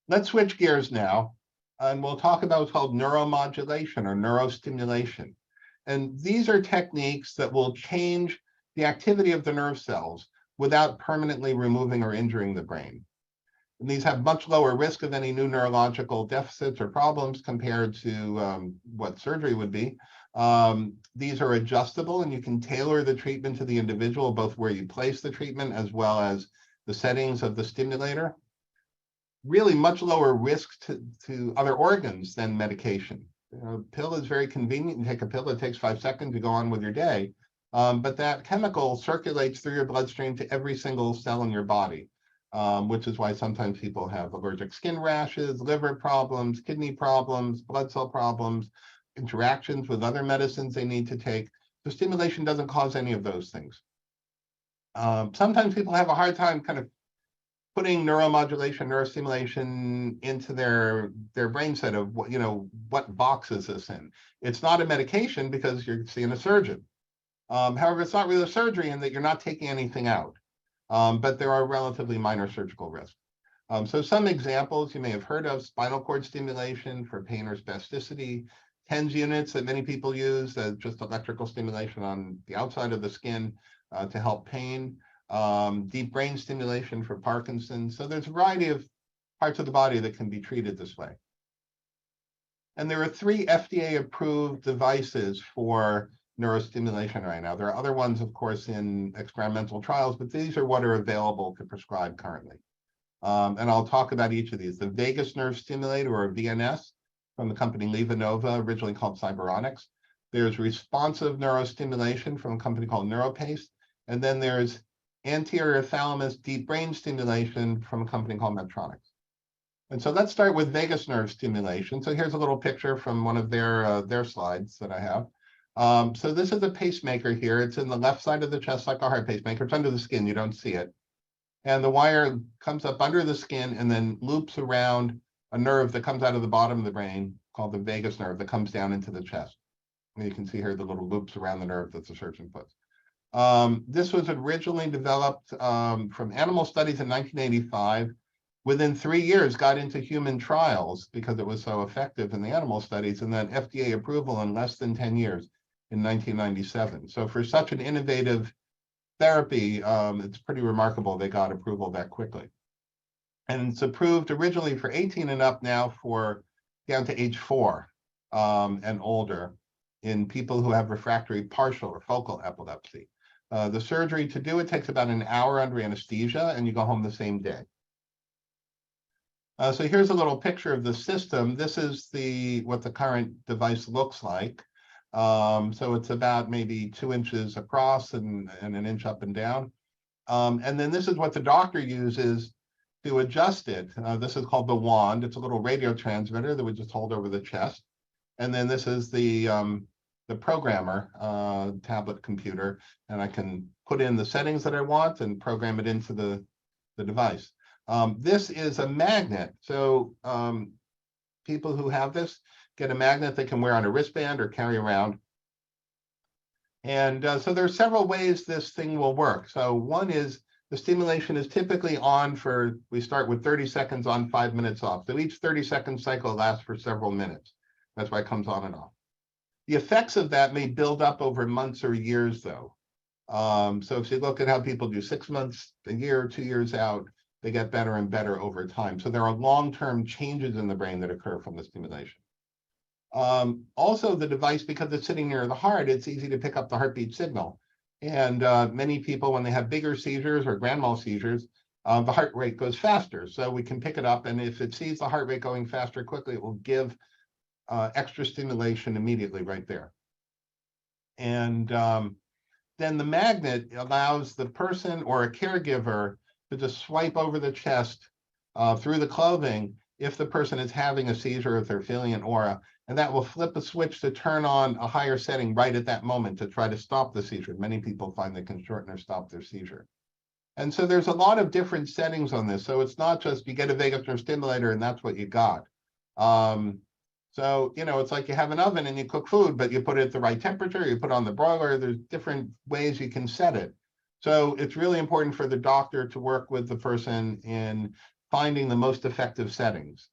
Let's switch gears now, and we'll talk about what's called neuromodulation or neurostimulation. And these are techniques that will change the activity of the nerve cells without permanently removing or injuring the brain. And these have much lower risk of any new neurological deficits or problems compared to what surgery would be. These are adjustable and you can tailor the treatment to the individual, both where you place the treatment as well as the settings of the stimulator. Really much lower risk to other organs than medication. Pill is very convenient. You take a pill, it takes 5 seconds to go on with your day. But that chemical circulates through your bloodstream to every single cell in your body, which is why sometimes people have allergic skin rashes, liver problems, kidney problems, blood cell problems, interactions with other medicines they need to take. So stimulation doesn't cause any of those things. Sometimes people have a hard time kind of putting neuromodulation, neurostimulation into their brain set of what, you know, what box is this in? It's not a medication because you're seeing a surgeon. However, it's not really a surgery in that you're not taking anything out, but there are relatively minor surgical risks. So some examples you may have heard of: spinal cord stimulation for pain or spasticity, TENS units that many people use, just electrical stimulation on the outside of the skin to help pain, deep brain stimulation for Parkinson's. So there's a variety of parts of the body that can be treated this way. And there are 3 FDA-approved devices for neurostimulation right now. There are other ones, of course, in experimental trials, but these are what are available to prescribe currently. And I'll talk about each of these. The vagus nerve stimulator, or VNS, from the company LivaNova, originally called Cyberonics. There's responsive neurostimulation from a company called Neuropace. And then there's anterior thalamus deep brain stimulation from a company called Medtronic. And so let's start with vagus nerve stimulation. So here's a little picture from one of their slides that I have. So this is a pacemaker here. It's in the left side of the chest like a heart pacemaker. It's under the skin, you don't see it. And the wire comes up under the skin and then loops around a nerve that comes out of the bottom of the brain called the vagus nerve that comes down into the chest. And you can see here the little loops around the nerve that the surgeon puts. This was originally developed from animal studies in 1985. Within 3 years, got into human trials because it was so effective in the animal studies, and then FDA approval in less than 10 years in 1997. So for such an innovative therapy, it's pretty remarkable they got approval that quickly. And it's approved originally for 18 and up, now for down to age 4 and older in people who have refractory partial or focal epilepsy. The surgery to do it takes about an hour under anesthesia, and you go home the same day. So here's a little picture of the system. This is what the current device looks like. So it's about maybe 2 inches across and an inch up and down. And then this is what the doctor uses to adjust it. This is called the wand. It's a little radio transmitter that we just hold over the chest. And then this is the programmer tablet computer, and I can put in the settings that I want and program it into the device. This is a magnet. So people who have this get a magnet they can wear on a wristband or carry around. And so there are several ways this thing will work. So one is the stimulation is typically on we start with 30 seconds on, 5 minutes off. So each 30-second cycle lasts for several minutes. That's why it comes on and off. The effects of that may build up over months or years, though. So if you look at how people do 6 months, a year, 2 years out, they get better and better over time. So there are long-term changes in the brain that occur from the stimulation. Also, the device, because it's sitting near the heart, it's easy to pick up the heartbeat signal. And many people, when they have bigger seizures or grand mal seizures, the heart rate goes faster. So we can pick it up, and if it sees the heart rate going faster quickly, it will give extra stimulation immediately right there. And then the magnet allows the person or a caregiver to just swipe over the chest through the clothing if the person is having a seizure, if they're feeling an aura, and that will flip a switch to turn on a higher setting right at that moment to try to stop the seizure. Many people find they can shorten or stop their seizure. And so there's a lot of different settings on this. So it's not just you get a vagus nerve stimulator and that's what you got. So, it's like you have an oven and you cook food, but you put it at the right temperature, you put on the broiler, there's different ways you can set it. So it's really important for the doctor to work with the person in finding the most effective settings.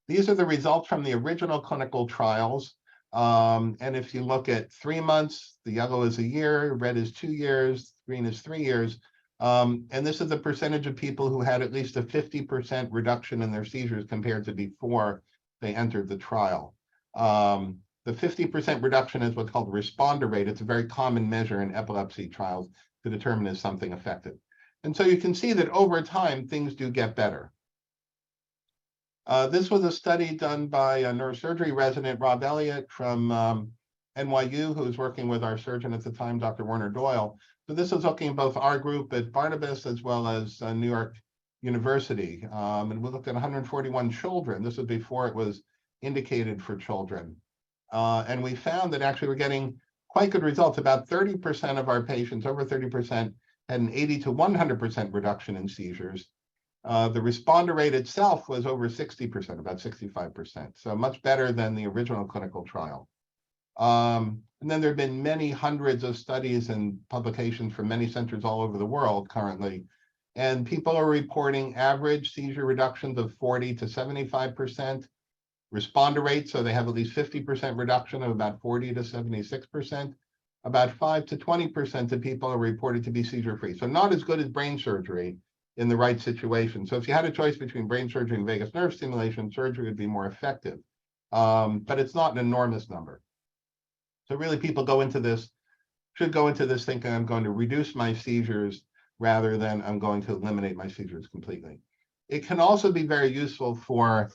These are the results from the original clinical trials. And if you look at 3 months, the yellow is a year, red is 2 years, green is 3 years. And this is the percentage of people who had at least a 50% reduction in their seizures compared to before they entered the trial. The 50% reduction is what's called the responder rate. It's a very common measure in epilepsy trials to determine is something effective. And so you can see that over time, things do get better. This was a study done by a neurosurgery resident, Rob Elliott from NYU, who was working with our surgeon at the time, Dr. Werner Doyle. So this is looking at both our group at Barnabas as well as New York University. And we looked at 141 children. This was before it was indicated for children. And we found that actually we're getting quite good results. About 30% of our patients, over 30%, had an 80 to 100% reduction in seizures. The responder rate itself was over 60%, about 65%. So much better than the original clinical trial. And then there have been many hundreds of studies and publications from many centers all over the world currently. And people are reporting average seizure reductions of 40 to 75%. responder rate, so they have at least 50% reduction of about 40 to 76%. About 5 to 20% of people are reported to be seizure-free. So not as good as brain surgery in the right situation. So if you had a choice between brain surgery and vagus nerve stimulation, surgery would be more effective. But it's not an enormous number. So really people should go into this thinking I'm going to reduce my seizures rather than I'm going to eliminate my seizures completely. It can also be very useful for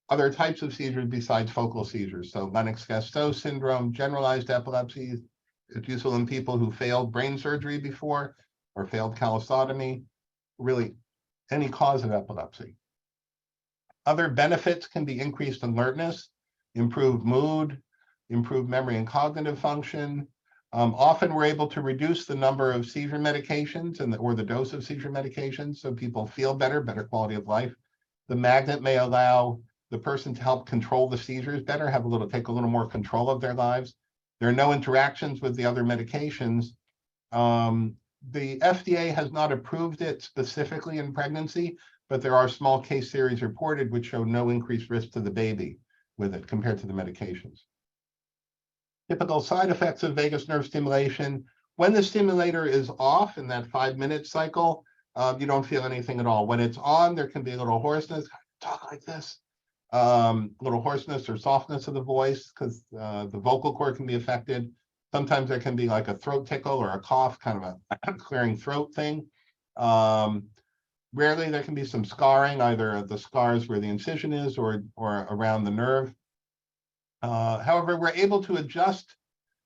other types of seizures besides focal seizures. So Lennox-Gastaut syndrome, generalized epilepsy, it's useful in people who failed brain surgery before or failed callosotomy, really any cause of epilepsy. Other benefits can be increased alertness, improved mood, improved memory and cognitive function. Often we're able to reduce the number of seizure medications or the dose of seizure medications so people feel better quality of life. The magnet may allow the person to help control the seizures better, take a little more control of their lives. There are no interactions with the other medications. The FDA has not approved it specifically in pregnancy, but there are small case series reported which show no increased risk to the baby with it compared to the medications. Typical side effects of vagus nerve stimulation. When the stimulator is off in that 5-minute cycle, you don't feel anything at all. When it's on, there can be a little hoarseness, talk like this, little hoarseness or softness of the voice because the vocal cord can be affected. Sometimes there can be like a throat tickle or a cough, kind of a clearing throat thing. Rarely there can be some scarring, either the scars where the incision is or around the nerve. However, we're able to adjust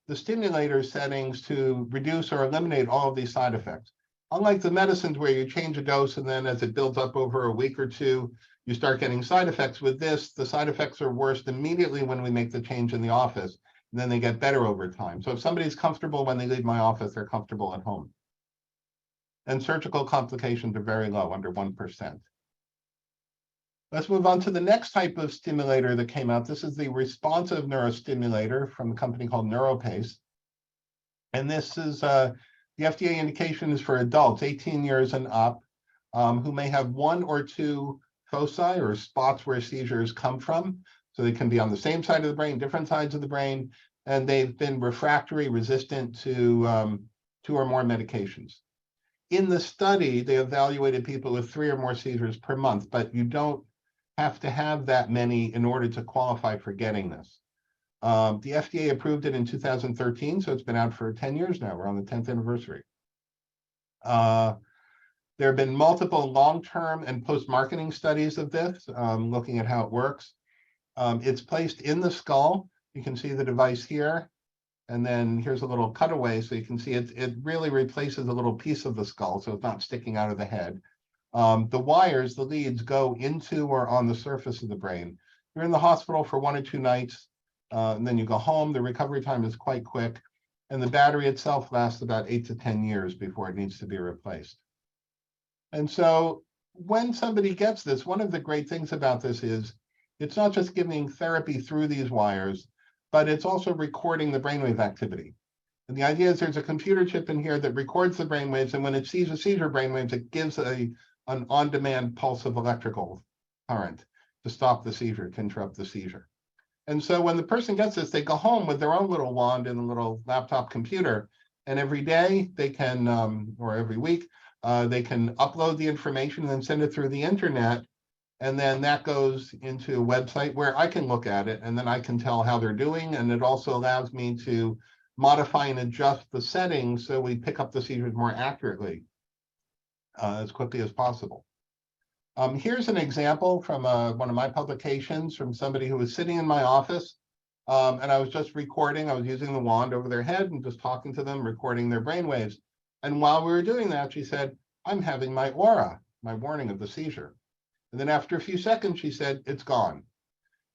the stimulator settings to reduce or eliminate all of these side effects. Unlike the medicines where you change a dose and then as it builds up over a week or two, you start getting side effects. With this, the side effects are worst immediately when we make the change in the office, and then they get better over time. So if somebody's comfortable when they leave my office, they're comfortable at home. And surgical complications are very low, under 1%. Let's move on to the next type of stimulator that came out. This is the responsive neurostimulator from a company called Neuro. And this is the FDA indication is for adults 18 years and up who may have 1 or 2 foci or spots where seizures come from. So they can be on the same side of the brain, different sides of the brain, and they've been refractory, resistant to 2 or more medications. In the study, they evaluated people with 3 or more seizures per month, but you don't have to have that many in order to qualify for getting this. The FDA approved it in 2013, so it's been out for 10 years now. We're on the 10th anniversary. There have been multiple long-term and post-marketing studies of this, looking at how it works. It's placed in the skull. You can see the device here. And then here's a little cutaway, so you can see it really replaces a little piece of the skull, so it's not sticking out of the head. The wires, the leads, go into or on the surface of the brain. You're in the hospital for 1 or 2 nights, and then you go home. The recovery time is quite quick, and the battery itself lasts about 8 to 10 years before it needs to be replaced. And so when somebody gets this, one of the great things about this is it's not just giving therapy through these wires, but it's also recording the brainwave activity. And the idea is there's a computer chip in here that records the brainwaves, and when it sees a seizure brainwaves, it gives an on-demand pulse of electrical current to stop the seizure, to interrupt the seizure. And so when the person gets this, they go home with their own little wand and a little laptop computer, and every day they can, or every week, they can upload the information and then send it through the internet. And then that goes into a website where I can look at it, and then I can tell how they're doing. And it also allows me to modify and adjust the settings so we pick up the seizures more accurately as quickly as possible. Here's an example from one of my publications from somebody who was sitting in my office, and I was just recording. I was using the wand over their head and just talking to them, recording their brainwaves. And while we were doing that, she said, "I'm having my aura, my warning of the seizure." And then after a few seconds, she said, "It's gone."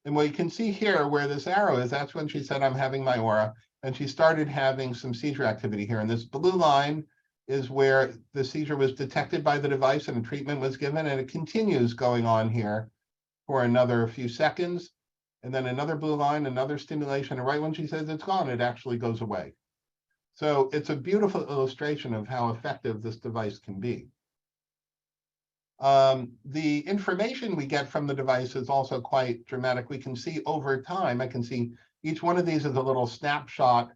And what you can see here where this arrow is, that's when she said, "I'm having my aura." And she started having some seizure activity here. And this blue line is where the seizure was detected by the device and a treatment was given. And it continues going on here for another few seconds. And then another blue line, another stimulation. And right when she says it's gone, it actually goes away. So it's a beautiful illustration of how effective this device can be. The information we get from the device is also quite dramatic. We can see over time, I can see each one of these is a little snapshot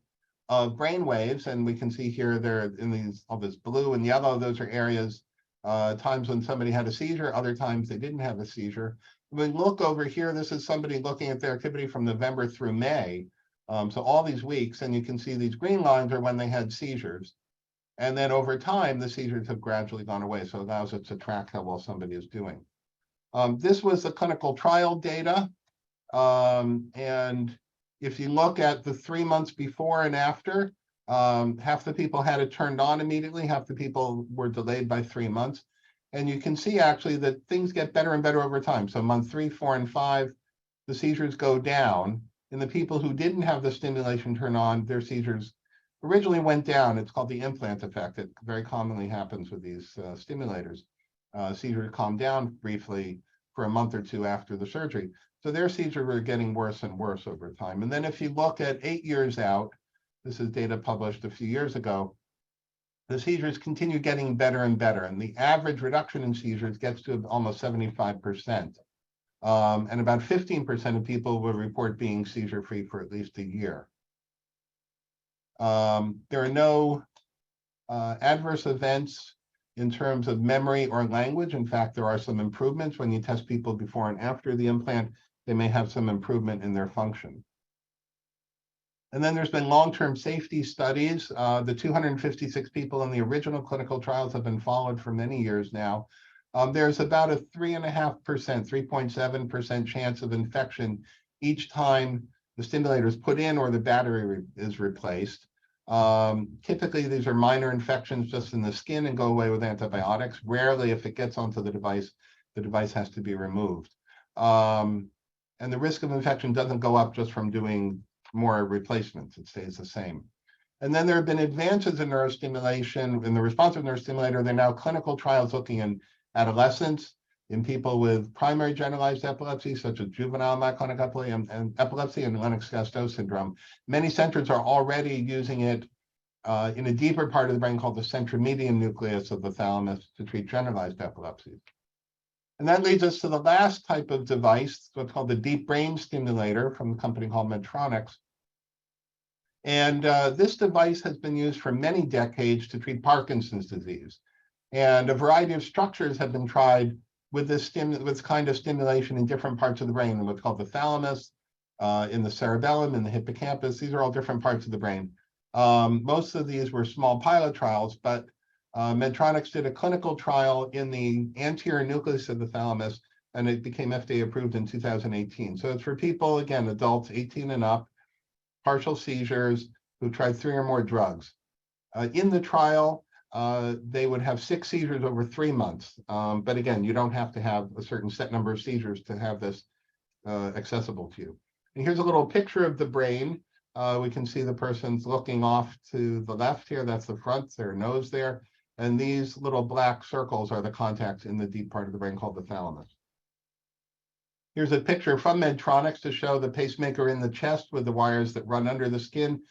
of brain waves, and we can see here they're in these, all this blue and yellow, those are areas, times when somebody had a seizure, other times they didn't have a seizure. When we look over here, this is somebody looking at their activity from November through May. So all these weeks, and you can see these green lines are when they had seizures. And then over time, the seizures have gradually gone away. So it allows us to track how well somebody is doing. This was the clinical trial data. And if you look at the 3 months before and after, half the people had it turned on immediately, half the people were delayed by 3 months. And you can see actually that things get better and better over time. So month 3, 4, and 5, the seizures go down. And the people who didn't have the stimulation turn on, their seizures originally went down. It's called the implant effect. It very commonly happens with these stimulators. Seizures calm down briefly for a month or two after the surgery. So their seizures were getting worse and worse over time. And then if you look at 8 years out, this is data published a few years ago, the seizures continue getting better and better. And the average reduction in seizures gets to almost 75%. And about 15% of people will report being seizure-free for at least a year. There are no adverse events in terms of memory or language. In fact, there are some improvements when you test people before and after the implant. They may have some improvement in their function. And then there's been long-term safety studies. The 256 people in the original clinical trials have been followed for many years now. There's about a 3.5%, 3.7% chance of infection each time the stimulator is put in or the battery is replaced. Typically, these are minor infections just in the skin and go away with antibiotics. Rarely, if it gets onto the device has to be removed. And the risk of infection doesn't go up just from doing more replacements. It stays the same. And then there have been advances in neurostimulation. In the responsive neurostimulator, there are now clinical trials looking in adolescents, in people with primary generalized epilepsy, such as juvenile myoclonic epilepsy and Lennox-Gastaut syndrome. Many centers are already using it in a deeper part of the brain called the centromedian nucleus of the thalamus to treat generalized epilepsies. And that leads us to the last type of device, what's called the deep brain stimulator from a company called Medtronic. And this device has been used for many decades to treat Parkinson's disease. And a variety of structures have been tried with this kind of stimulation in different parts of the brain, in what's called the thalamus, in the cerebellum, in the hippocampus. These are all different parts of the brain. Most of these were small pilot trials, but Medtronic did a clinical trial in the anterior nucleus of the thalamus, and it became FDA approved in 2018. So it's for people, again, adults 18 and up, partial seizures, who tried 3 or more drugs. In the trial, they would have 6 seizures over 3 months. But again, you don't have to have a certain set number of seizures to have this accessible to you. And here's a little picture of the brain. We can see the person's looking off to the left here. That's the front, their nose there. And these little black circles are the contacts in the deep part of the brain called the thalamus. Here's a picture from Medtronic to show the pacemaker in the chest with the wires that run under the skin,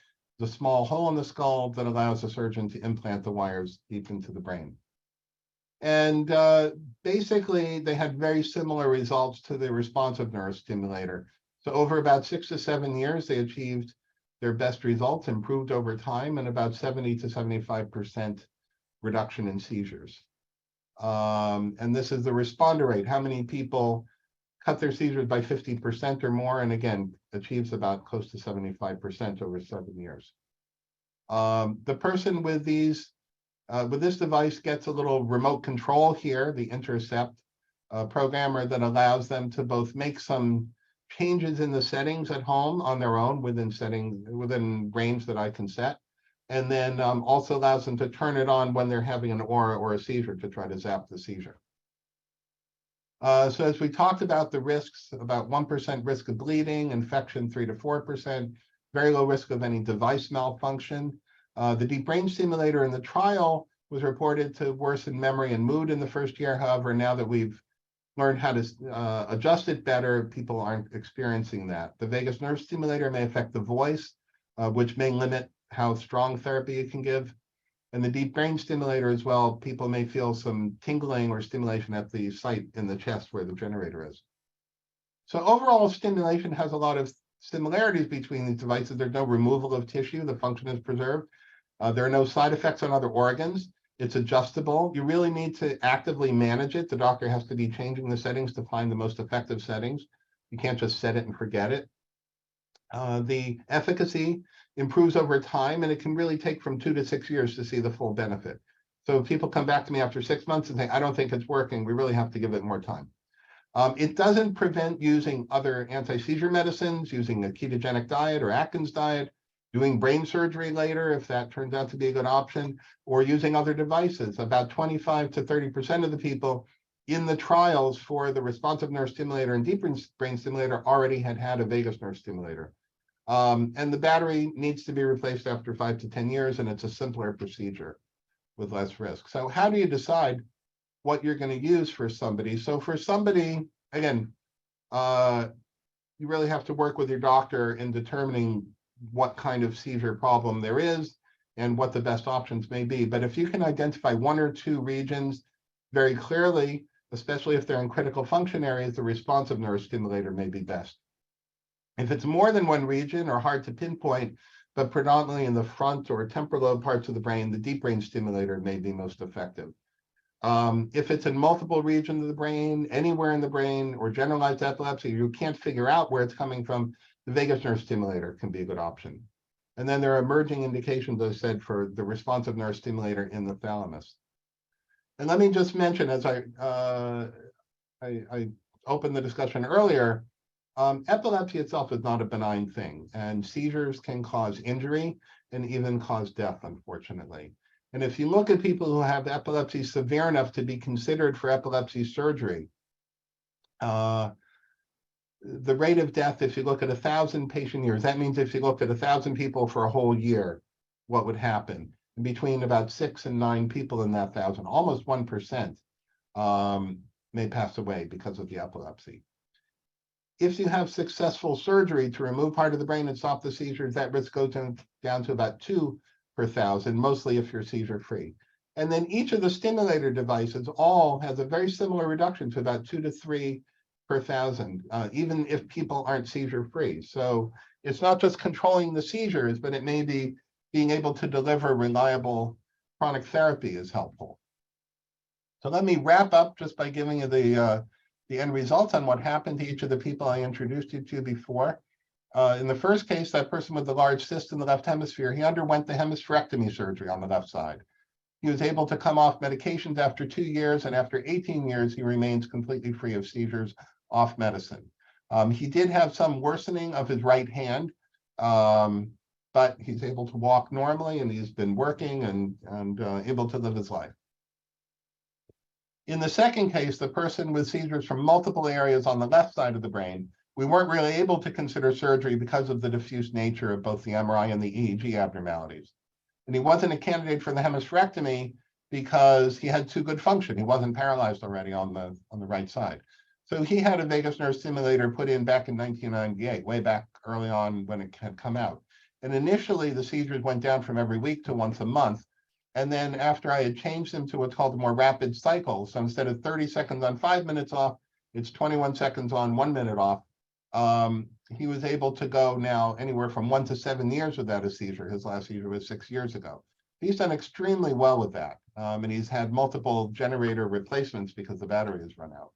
the small hole in the skull that allows the surgeon to implant the wires deep into the brain. And basically, they had very similar results to the responsive neurostimulator. So over about 6 to 7 years, they achieved their best results, improved over time, and about 70 to 75% reduction in seizures. And this is the responder rate. How many people cut their seizures by 50% or more, and again, achieves about close to 75% over 7 years. The person with this device gets a little remote control here, the Intercept programmer that allows them to both make some changes in the settings at home on their own within range that I can set, and then also allows them to turn it on when they're having an aura or a seizure to try to zap the seizure. So as we talked about the risks, about 1% risk of bleeding, infection 3 to 4%, very low risk of any device malfunction. The deep brain stimulator in the trial was reported to worsen memory and mood in the first year. However, now that we've learned how to adjust it better, people aren't experiencing that. The vagus nerve stimulator may affect the voice, which may limit how strong therapy it can give. And the deep brain stimulator as well, people may feel some tingling or stimulation at the site in the chest where the generator is. So overall stimulation has a lot of similarities between these devices. There's no removal of tissue, the function is preserved. There are no side effects on other organs. It's adjustable. You really need to actively manage it. The doctor has to be changing the settings to find the most effective settings. You can't just set it and forget it. The efficacy improves over time, and it can really take from 2 to 6 years to see the full benefit. So if people come back to me after 6 months and say, I don't think it's working, we really have to give it more time. It doesn't prevent using other anti-seizure medicines, using a ketogenic diet or Atkins diet, doing brain surgery later if that turns out to be a good option, or using other devices. About 25 to 30% of the people in the trials for the responsive nerve stimulator and deep brain stimulator already had a vagus nerve stimulator. And the battery needs to be replaced after 5 to 10 years, and it's a simpler procedure with less risk. So how do you decide what you're going to use for somebody? So for somebody, again, you really have to work with your doctor in determining what kind of seizure problem there is and what the best options may be. But if you can identify 1 or 2 regions very clearly, especially if they're in critical function areas, the responsive nerve stimulator may be best. If it's more than 1 region or hard to pinpoint, but predominantly in the front or temporal lobe parts of the brain, the deep brain stimulator may be most effective. If it's in multiple regions of the brain, anywhere in the brain, or generalized epilepsy, you can't figure out where it's coming from, the vagus nerve stimulator can be a good option. And then there are emerging indications, as I said, for the responsive nerve stimulator in the thalamus. And let me just mention, as I opened the discussion earlier, epilepsy itself is not a benign thing, and seizures can cause injury and even cause death, unfortunately. And if you look at people who have epilepsy severe enough to be considered for epilepsy surgery, the rate of death, if you look at 1,000 patient years, that means if you looked at 1,000 people for a whole year, what would happen? Between about 6 and 9 people in that 1,000, almost 1%, may pass away because of the epilepsy. If you have successful surgery to remove part of the brain and stop the seizures, that risk goes down to about 2 per 1,000, mostly if you're seizure-free. And then each of the stimulator devices all has a very similar reduction to about 2 to 3 per 1,000, even if people aren't seizure-free. So it's not just controlling the seizures, but it may be being able to deliver reliable chronic therapy is helpful. So let me wrap up just by giving you the end results on what happened to each of the people I introduced you to before. In the first case, that person with the large cyst in the left hemisphere, he underwent the hemispherectomy surgery on the left side. He was able to come off medications after 2 years, and after 18 years, he remains completely free of seizures off medicine. He did have some worsening of his right hand, but he's able to walk normally, and he's been working and able to live his life. In the second case, the person with seizures from multiple areas on the left side of the brain, we weren't really able to consider surgery because of the diffuse nature of both the MRI and the EEG abnormalities. And he wasn't a candidate for the hemispherectomy because he had too good function. He wasn't paralyzed already on the right side. So he had a vagus nerve stimulator put in back in 1998, way back early on when it had come out. And initially, the seizures went down from every week to once a month. And then after I had changed them to what's called a more rapid cycle, so instead of 30 seconds on, 5 minutes off, it's 21 seconds on, 1 minute off. He was able to go now anywhere from 1 to 7 years without a seizure. His last seizure was 6 years ago. He's done extremely well with that. And he's had multiple generator replacements because the battery has run out.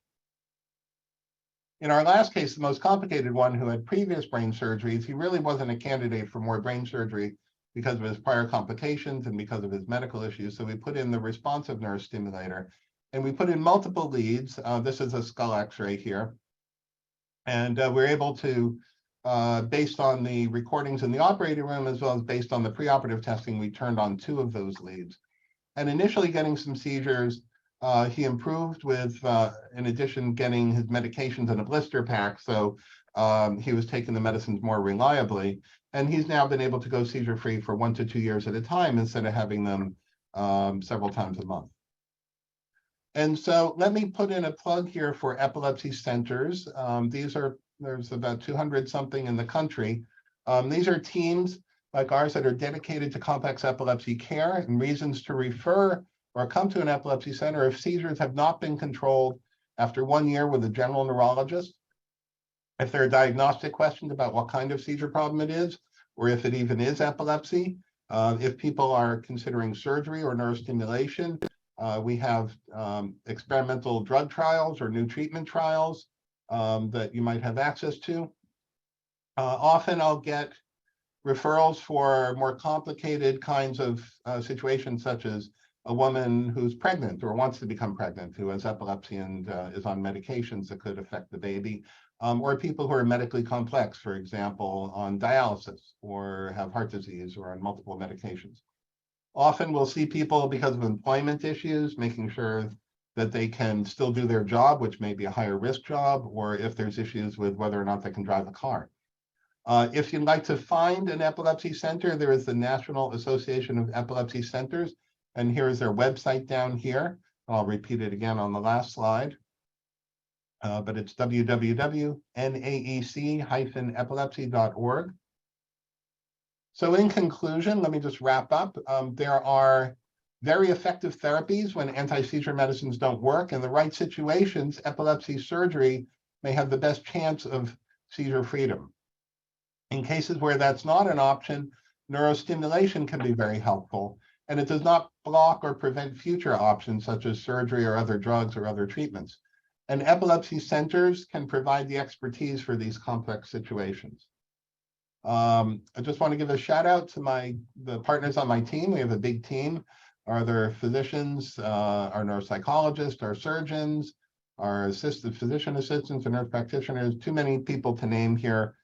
In our last case, the most complicated one who had previous brain surgeries, he really wasn't a candidate for more brain surgery because of his prior complications and because of his medical issues. So we put in the responsive nerve stimulator, and we put in multiple leads. This is a skull x-ray here. And we're able to, based on the recordings in the operating room, as well as based on the preoperative testing, we turned on 2 of those leads. And initially getting some seizures, he improved with, in addition, getting his medications in a blister pack. So he was taking the medicines more reliably. And he's now been able to go seizure-free for 1 to 2 years at a time instead of having them several times a month. And so let me put in a plug here for epilepsy centers. There's about 200 something in the country. These are teams like ours that are dedicated to complex epilepsy care, and reasons to refer or come to an epilepsy center if seizures have not been controlled after 1 year with a general neurologist. If there are diagnostic questions about what kind of seizure problem it is, or if it even is epilepsy, if people are considering surgery or neurostimulation, we have experimental drug trials or new treatment trials that you might have access to. Often I'll get referrals for more complicated kinds of situations, such as a woman who's pregnant or wants to become pregnant, who has epilepsy and is on medications that could affect the baby, or people who are medically complex, for example, on dialysis or have heart disease or on multiple medications. Often we'll see people because of employment issues, making sure that they can still do their job, which may be a higher risk job, or if there's issues with whether or not they can drive a car. If you'd like to find an epilepsy center, there is the National Association of Epilepsy Centers, and here's their website down here. I'll repeat it again on the last slide, but it's www.naec-epilepsy.org. So in conclusion, let me just wrap up. There are very effective therapies when anti-seizure medicines don't work. In the right situations, epilepsy surgery may have the best chance of seizure freedom. In cases where that's not an option, neurostimulation can be very helpful, and it does not block or prevent future options such as surgery or other drugs or other treatments. And epilepsy centers can provide the expertise for these complex situations. I just want to give a shout out to the partners on my team. We have a big team. Our other physicians, our neuropsychologists, our surgeons, our physician assistants, and nurse practitioners. Too many people to name here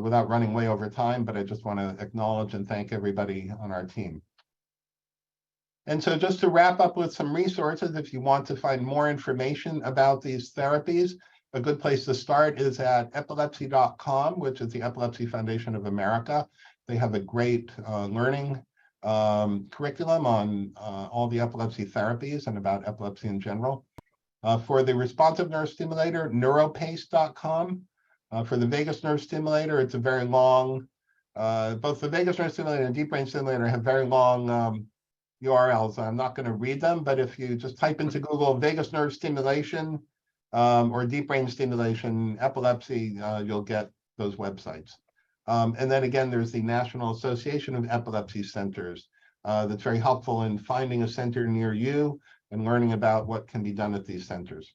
without running way over time, but I just want to acknowledge and thank everybody on our team. And so just to wrap up with some resources, if you want to find more information about these therapies, a good place to start is at epilepsy.com, which is the Epilepsy Foundation of America. They have a great learning curriculum on all the epilepsy therapies and about epilepsy in general. For the responsive nerve stimulator, neuropace.com. For the vagus nerve stimulator, it's a very long, both the vagus nerve stimulator and deep brain stimulator have very long URLs. I'm not going to read them, but if you just type into Google vagus nerve stimulation or deep brain stimulation epilepsy, you'll get those websites. And then again, there's the National Association of Epilepsy Centers that's very helpful in finding a center near you and learning about what can be done at these centers.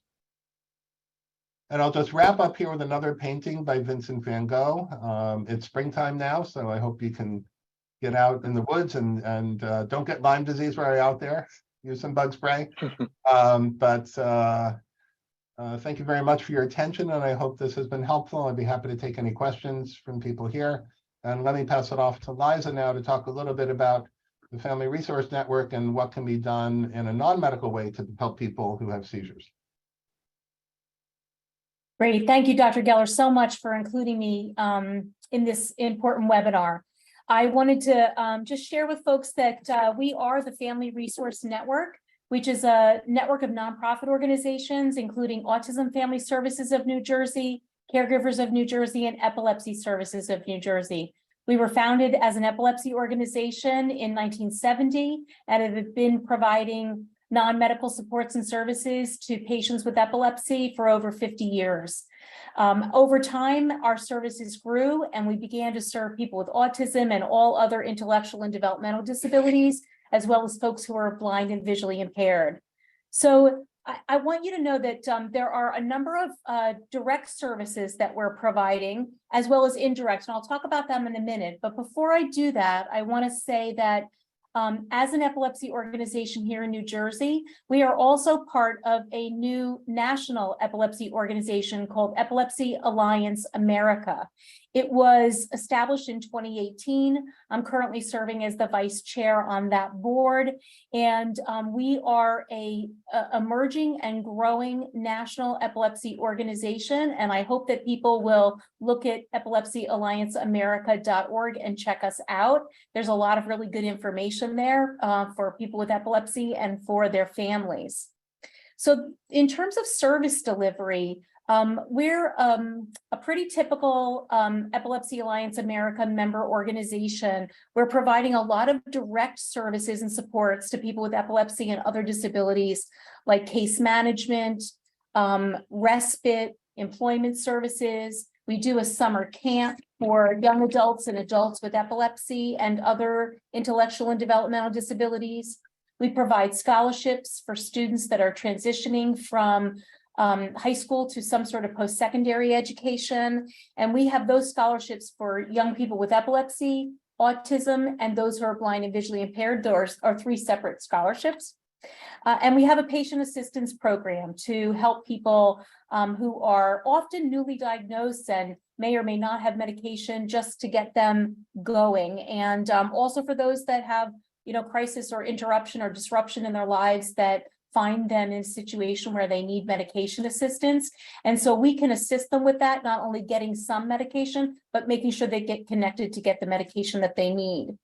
And I'll just wrap up here with another painting by Vincent van Gogh. It's springtime now, so I hope you can get out in the woods and don't get Lyme disease while you're out there. Use some bug spray. Thank you very much for your attention, and I hope this has been helpful. I'd be happy to take any questions from people here. And let me pass it off to Liza now to talk a little bit about the Family Resource Network and what can be done in a non-medical way to help people who have seizures. Great. Thank you, Dr. Geller, so much for including me in this important webinar. I wanted to just share with folks that we are the Family Resource Network, which is a network of nonprofit organizations, including Autism Family Services of New Jersey, Caregivers of New Jersey, and Epilepsy Services of New Jersey. We were founded as an epilepsy organization in 1970 and have been providing non-medical supports and services to patients with epilepsy for over 50 years. Over time, our services grew and we began to serve people with autism and all other intellectual and developmental disabilities, as well as folks who are blind and visually impaired. So I want you to know that there are a number of direct services that we're providing, as well as indirect, and I'll talk about them in a minute. But before I do that, I want to say that as an epilepsy organization here in New Jersey, we are also part of a new national epilepsy organization called Epilepsy Alliance America. It was established in 2018. I'm currently serving as the vice chair on that board, and we are a emerging and growing national epilepsy organization, and I hope that people will look at epilepsyallianceamerica.org and check us out. There's a lot of really good information there for people with epilepsy and for their families. So in terms of service delivery, We're a pretty typical Epilepsy Alliance America member organization. We're providing a lot of direct services and supports to people with epilepsy and other disabilities, like case management, respite, employment services. We do a summer camp for young adults and adults with epilepsy and other intellectual and developmental disabilities. We provide scholarships for students that are transitioning from high school to some sort of post-secondary education. And we have those scholarships for young people with epilepsy, autism, and those who are blind and visually impaired. Those are 3 separate scholarships. And we have a patient assistance program to help people who are often newly diagnosed and may or may not have medication, just to get them going. And also for those that have, crisis or interruption or disruption in their lives that find them in a situation where they need medication assistance. And so we can assist them with that, not only getting some medication, but making sure they get connected to get the medication that they need.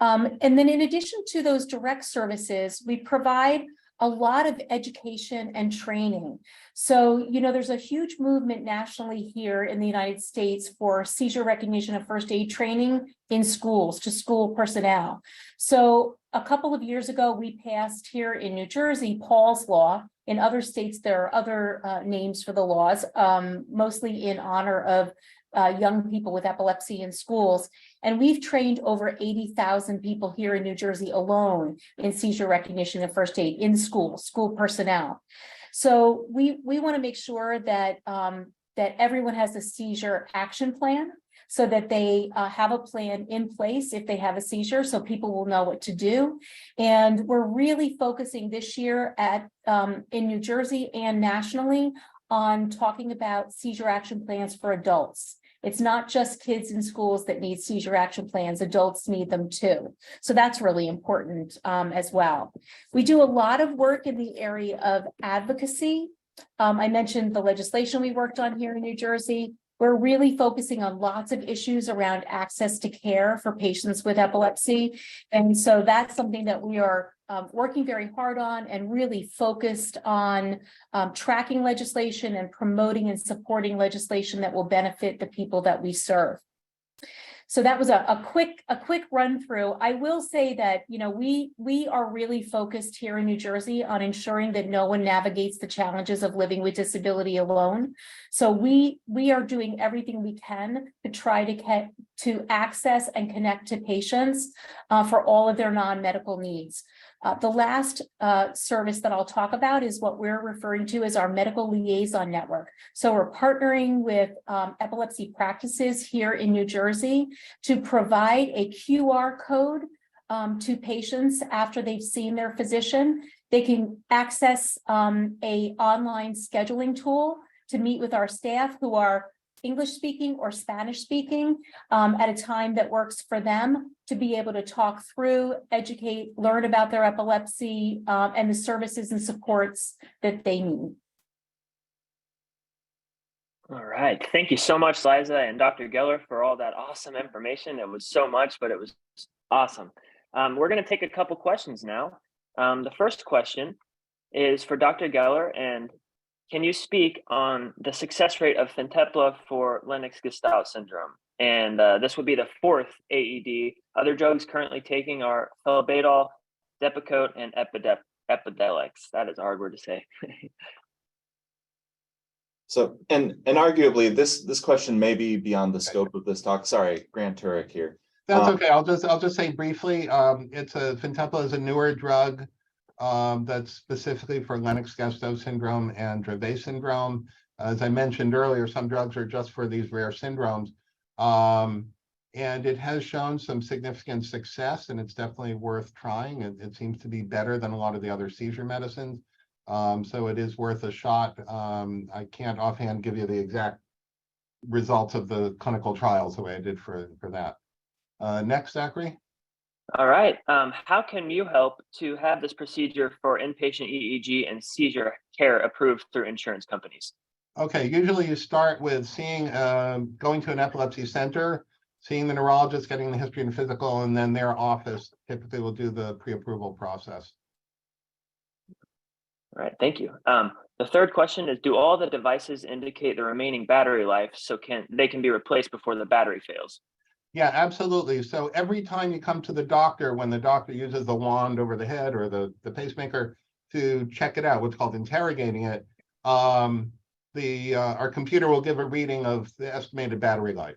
And then in addition to those direct services, we provide a lot of education and training. So, there's a huge movement nationally here in the United States for seizure recognition and first aid training in schools to school personnel. So a couple of years ago, we passed here in New Jersey, Paul's Law. In other states, there are other names for the laws, mostly in honor of young people with epilepsy in schools. And we've trained over 80,000 people here in New Jersey alone in seizure recognition and first aid in school personnel. So we want to make sure that that everyone has a seizure action plan, so that they have a plan in place if they have a seizure, so people will know what to do. And we're really focusing this year at in New Jersey and nationally on talking about seizure action plans for adults. It's not just kids in schools that need seizure action plans, adults need them too. So that's really important as well. We do a lot of work in the area of advocacy. I mentioned the legislation we worked on here in New Jersey. We're really focusing on lots of issues around access to care for patients with epilepsy. And so that's something that we are working very hard on, and really focused on tracking legislation and promoting and supporting legislation that will benefit the people that we serve. So that was a quick run through. I will say that, we are really focused here in New Jersey on ensuring that no one navigates the challenges of living with disability alone. So we are doing everything we can to try to get to access and connect to patients for all of their non-medical needs. The last service that I'll talk about is what we're referring to as our medical liaison network. So we're partnering with epilepsy practices here in New Jersey to provide a QR code to patients after they've seen their physician. They can access a online scheduling tool to meet with our staff who are English speaking or Spanish speaking at a time that works for them, to be able to talk through, educate, learn about their epilepsy and the services and supports that they need. All right. Thank you so much, Liza and Dr. Geller, for all that awesome information. It was so much, but it was awesome. We're going to take a couple questions now. The first question is for Dr. Geller, and can you speak on the success rate of Fintepla for Lennox-Gastaut syndrome? And this would be the 4th AED. Other drugs currently taking are Felbedal, Depakote, and Epidiolex. That is a hard word to say. So, and arguably, this question may be beyond the scope of this talk. Sorry, Grant Turek here. That's okay. I'll just say briefly. Fintepla is a newer drug that's specifically for Lennox-Gastaut syndrome and Dravet syndrome. As I mentioned earlier, some drugs are just for these rare syndromes. And it has shown some significant success, and it's definitely worth trying. It seems to be better than a lot of the other seizure medicines. So it is worth a shot. I can't offhand give you the exact results of the clinical trials the way I did for that. Next, Zachary. All right. How can you help to have this procedure for inpatient EEG and seizure care approved through insurance companies? Okay, usually you start with going to an epilepsy center, seeing the neurologist, getting the history and physical, and then their office typically will do the pre-approval process. All right, thank you. The third question is, do all the devices indicate the remaining battery life so they can be replaced before the battery fails? Yeah, absolutely. So every time you come to the doctor, when the doctor uses the wand over the head or the pacemaker to check it out, what's called interrogating it, our computer will give a reading of the estimated battery life.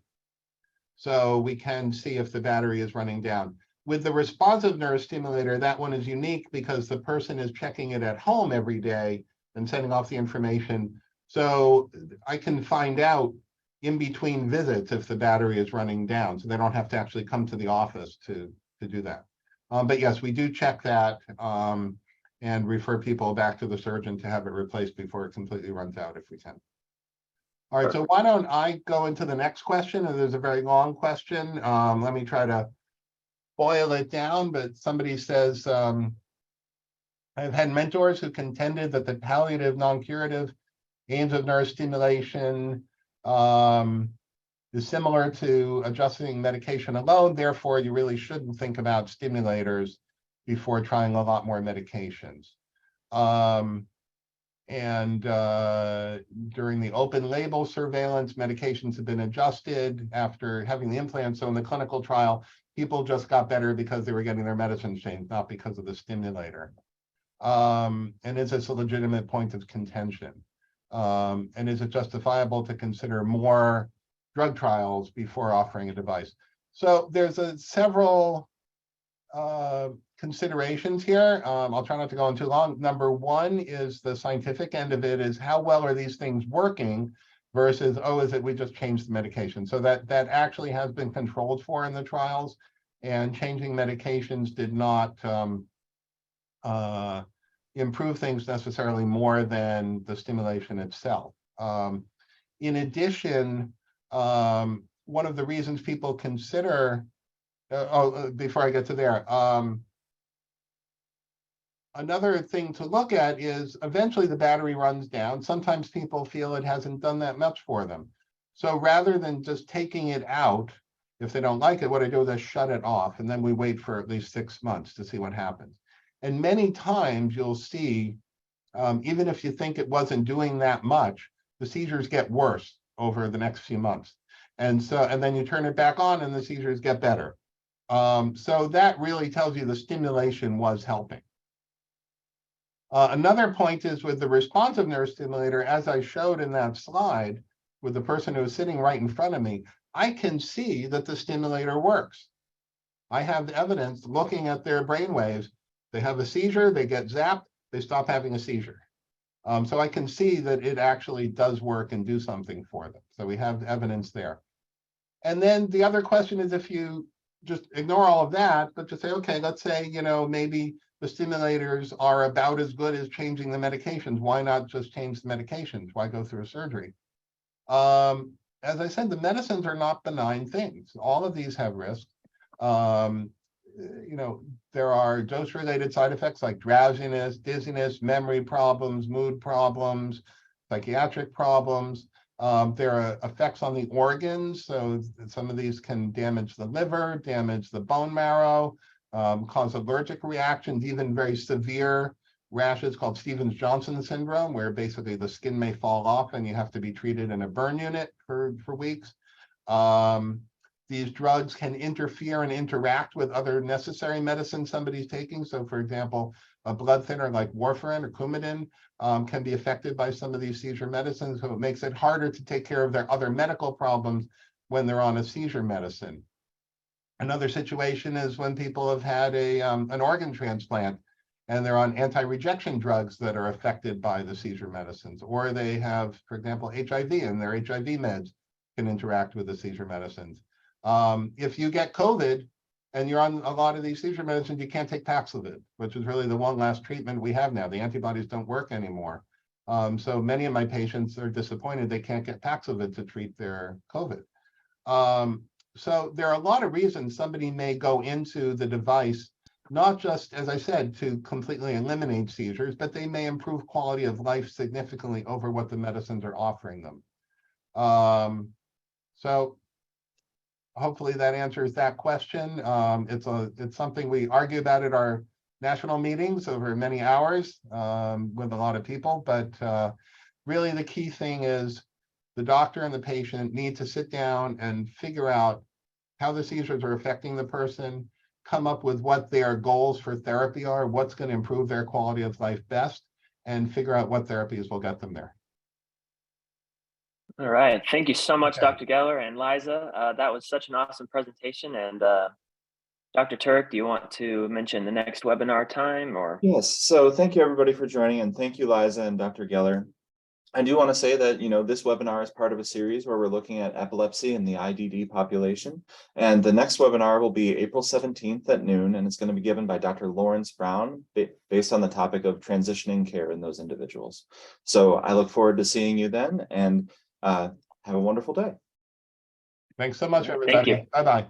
So we can see if the battery is running down. With the responsive neurostimulator, that one is unique because the person is checking it at home every day and sending off the information. So I can find out in between visits if the battery is running down, so they don't have to actually come to the office to do that. But yes, we do check that and refer people back to the surgeon to have it replaced before it completely runs out if we can. All right, so why don't I go into the next question? And there's a very long question. Let me try to boil it down, but somebody says, I've had mentors who contended that the palliative non-curative aims of neurostimulation is similar to adjusting medication alone. Therefore, you really shouldn't think about stimulators before trying a lot more medications. During the open label surveillance, medications have been adjusted after having the implant. So in the clinical trial, people just got better because they were getting their medicines changed, not because of the stimulator. And is this a legitimate point of contention? And is it justifiable to consider more drug trials before offering a device? So there's several considerations here. I'll try not to go on too long. Number one is the scientific end of it is how well are these things working versus, oh, is it we just changed the medication? So that actually has been controlled for in the trials, and changing medications did not improve things necessarily more than the stimulation itself. In addition, one of the reasons people consider, before I get to there, another thing to look at is eventually the battery runs down. Sometimes people feel it hasn't done that much for them. So rather than just taking it out, if they don't like it, what I do is I shut it off, and then we wait for at least 6 months to see what happens. And many times you'll see, even if you think it wasn't doing that much, the seizures get worse over the next few months. And then you turn it back on and the seizures get better. So that really tells you the stimulation was helping. Another point is with the responsive neurostimulator, as I showed in that slide, with the person who was sitting right in front of me, I can see that the stimulator works. I have evidence looking at their brain waves. They have a seizure, they get zapped, they stop having a seizure. So I can see that it actually does work and do something for them. So we have evidence there. And then the other question is, if you just ignore all of that, but just say, okay, let's say, maybe the stimulators are about as good as changing the medications. Why not just change the medications? Why go through a surgery? As I said, the medicines are not benign things. All of these have risks. There are dose-related side effects like drowsiness, dizziness, memory problems, mood problems, psychiatric problems. There are effects on the organs. So some of these can damage the liver, damage the bone marrow, cause allergic reactions, even very severe rashes called Stevens-Johnson syndrome, where basically the skin may fall off and you have to be treated in a burn unit for weeks. These drugs can interfere and interact with other necessary medicines somebody's taking. So for example, a blood thinner like warfarin or Coumadin can be affected by some of these seizure medicines. So it makes it harder to take care of their other medical problems when they're on a seizure medicine. Another situation is when people have had an organ transplant and they're on anti-rejection drugs that are affected by the seizure medicines, or they have, for example, HIV, and their HIV meds can interact with the seizure medicines. If you get COVID and you're on a lot of these seizure medicines, you can't take Paxlovid, which is really the one last treatment we have now. The antibodies don't work anymore. So many of my patients are disappointed they can't get Paxlovid to treat their COVID. So there are a lot of reasons somebody may go into the device, not just, as I said, to completely eliminate seizures, but they may improve quality of life significantly over what the medicines are offering them. So hopefully that answers that question. It's something we argue about at our national meetings over many hours with a lot of people, but really the key thing is the doctor and the patient need to sit down and figure out how the seizures are affecting the person, come up with what their goals for therapy are, what's going to improve their quality of life best, and figure out what therapies will get them there. All right. Thank you so much, Okay. Dr. Geller and Liza. That was such an awesome presentation. And Dr. Turk, do you want to mention the next webinar time or? Yes, so thank you everybody for joining, and thank you, Liza and Dr. Geller. I do want to say that, this webinar is part of a series where we're looking at epilepsy in the IDD population. And the next webinar will be April 17th at noon, and it's going to be given by Dr. Lawrence Brown based on the topic of transitioning care in those individuals. So I look forward to seeing you then, and have a wonderful day. Thanks so much, Thank everybody. you. Bye-bye.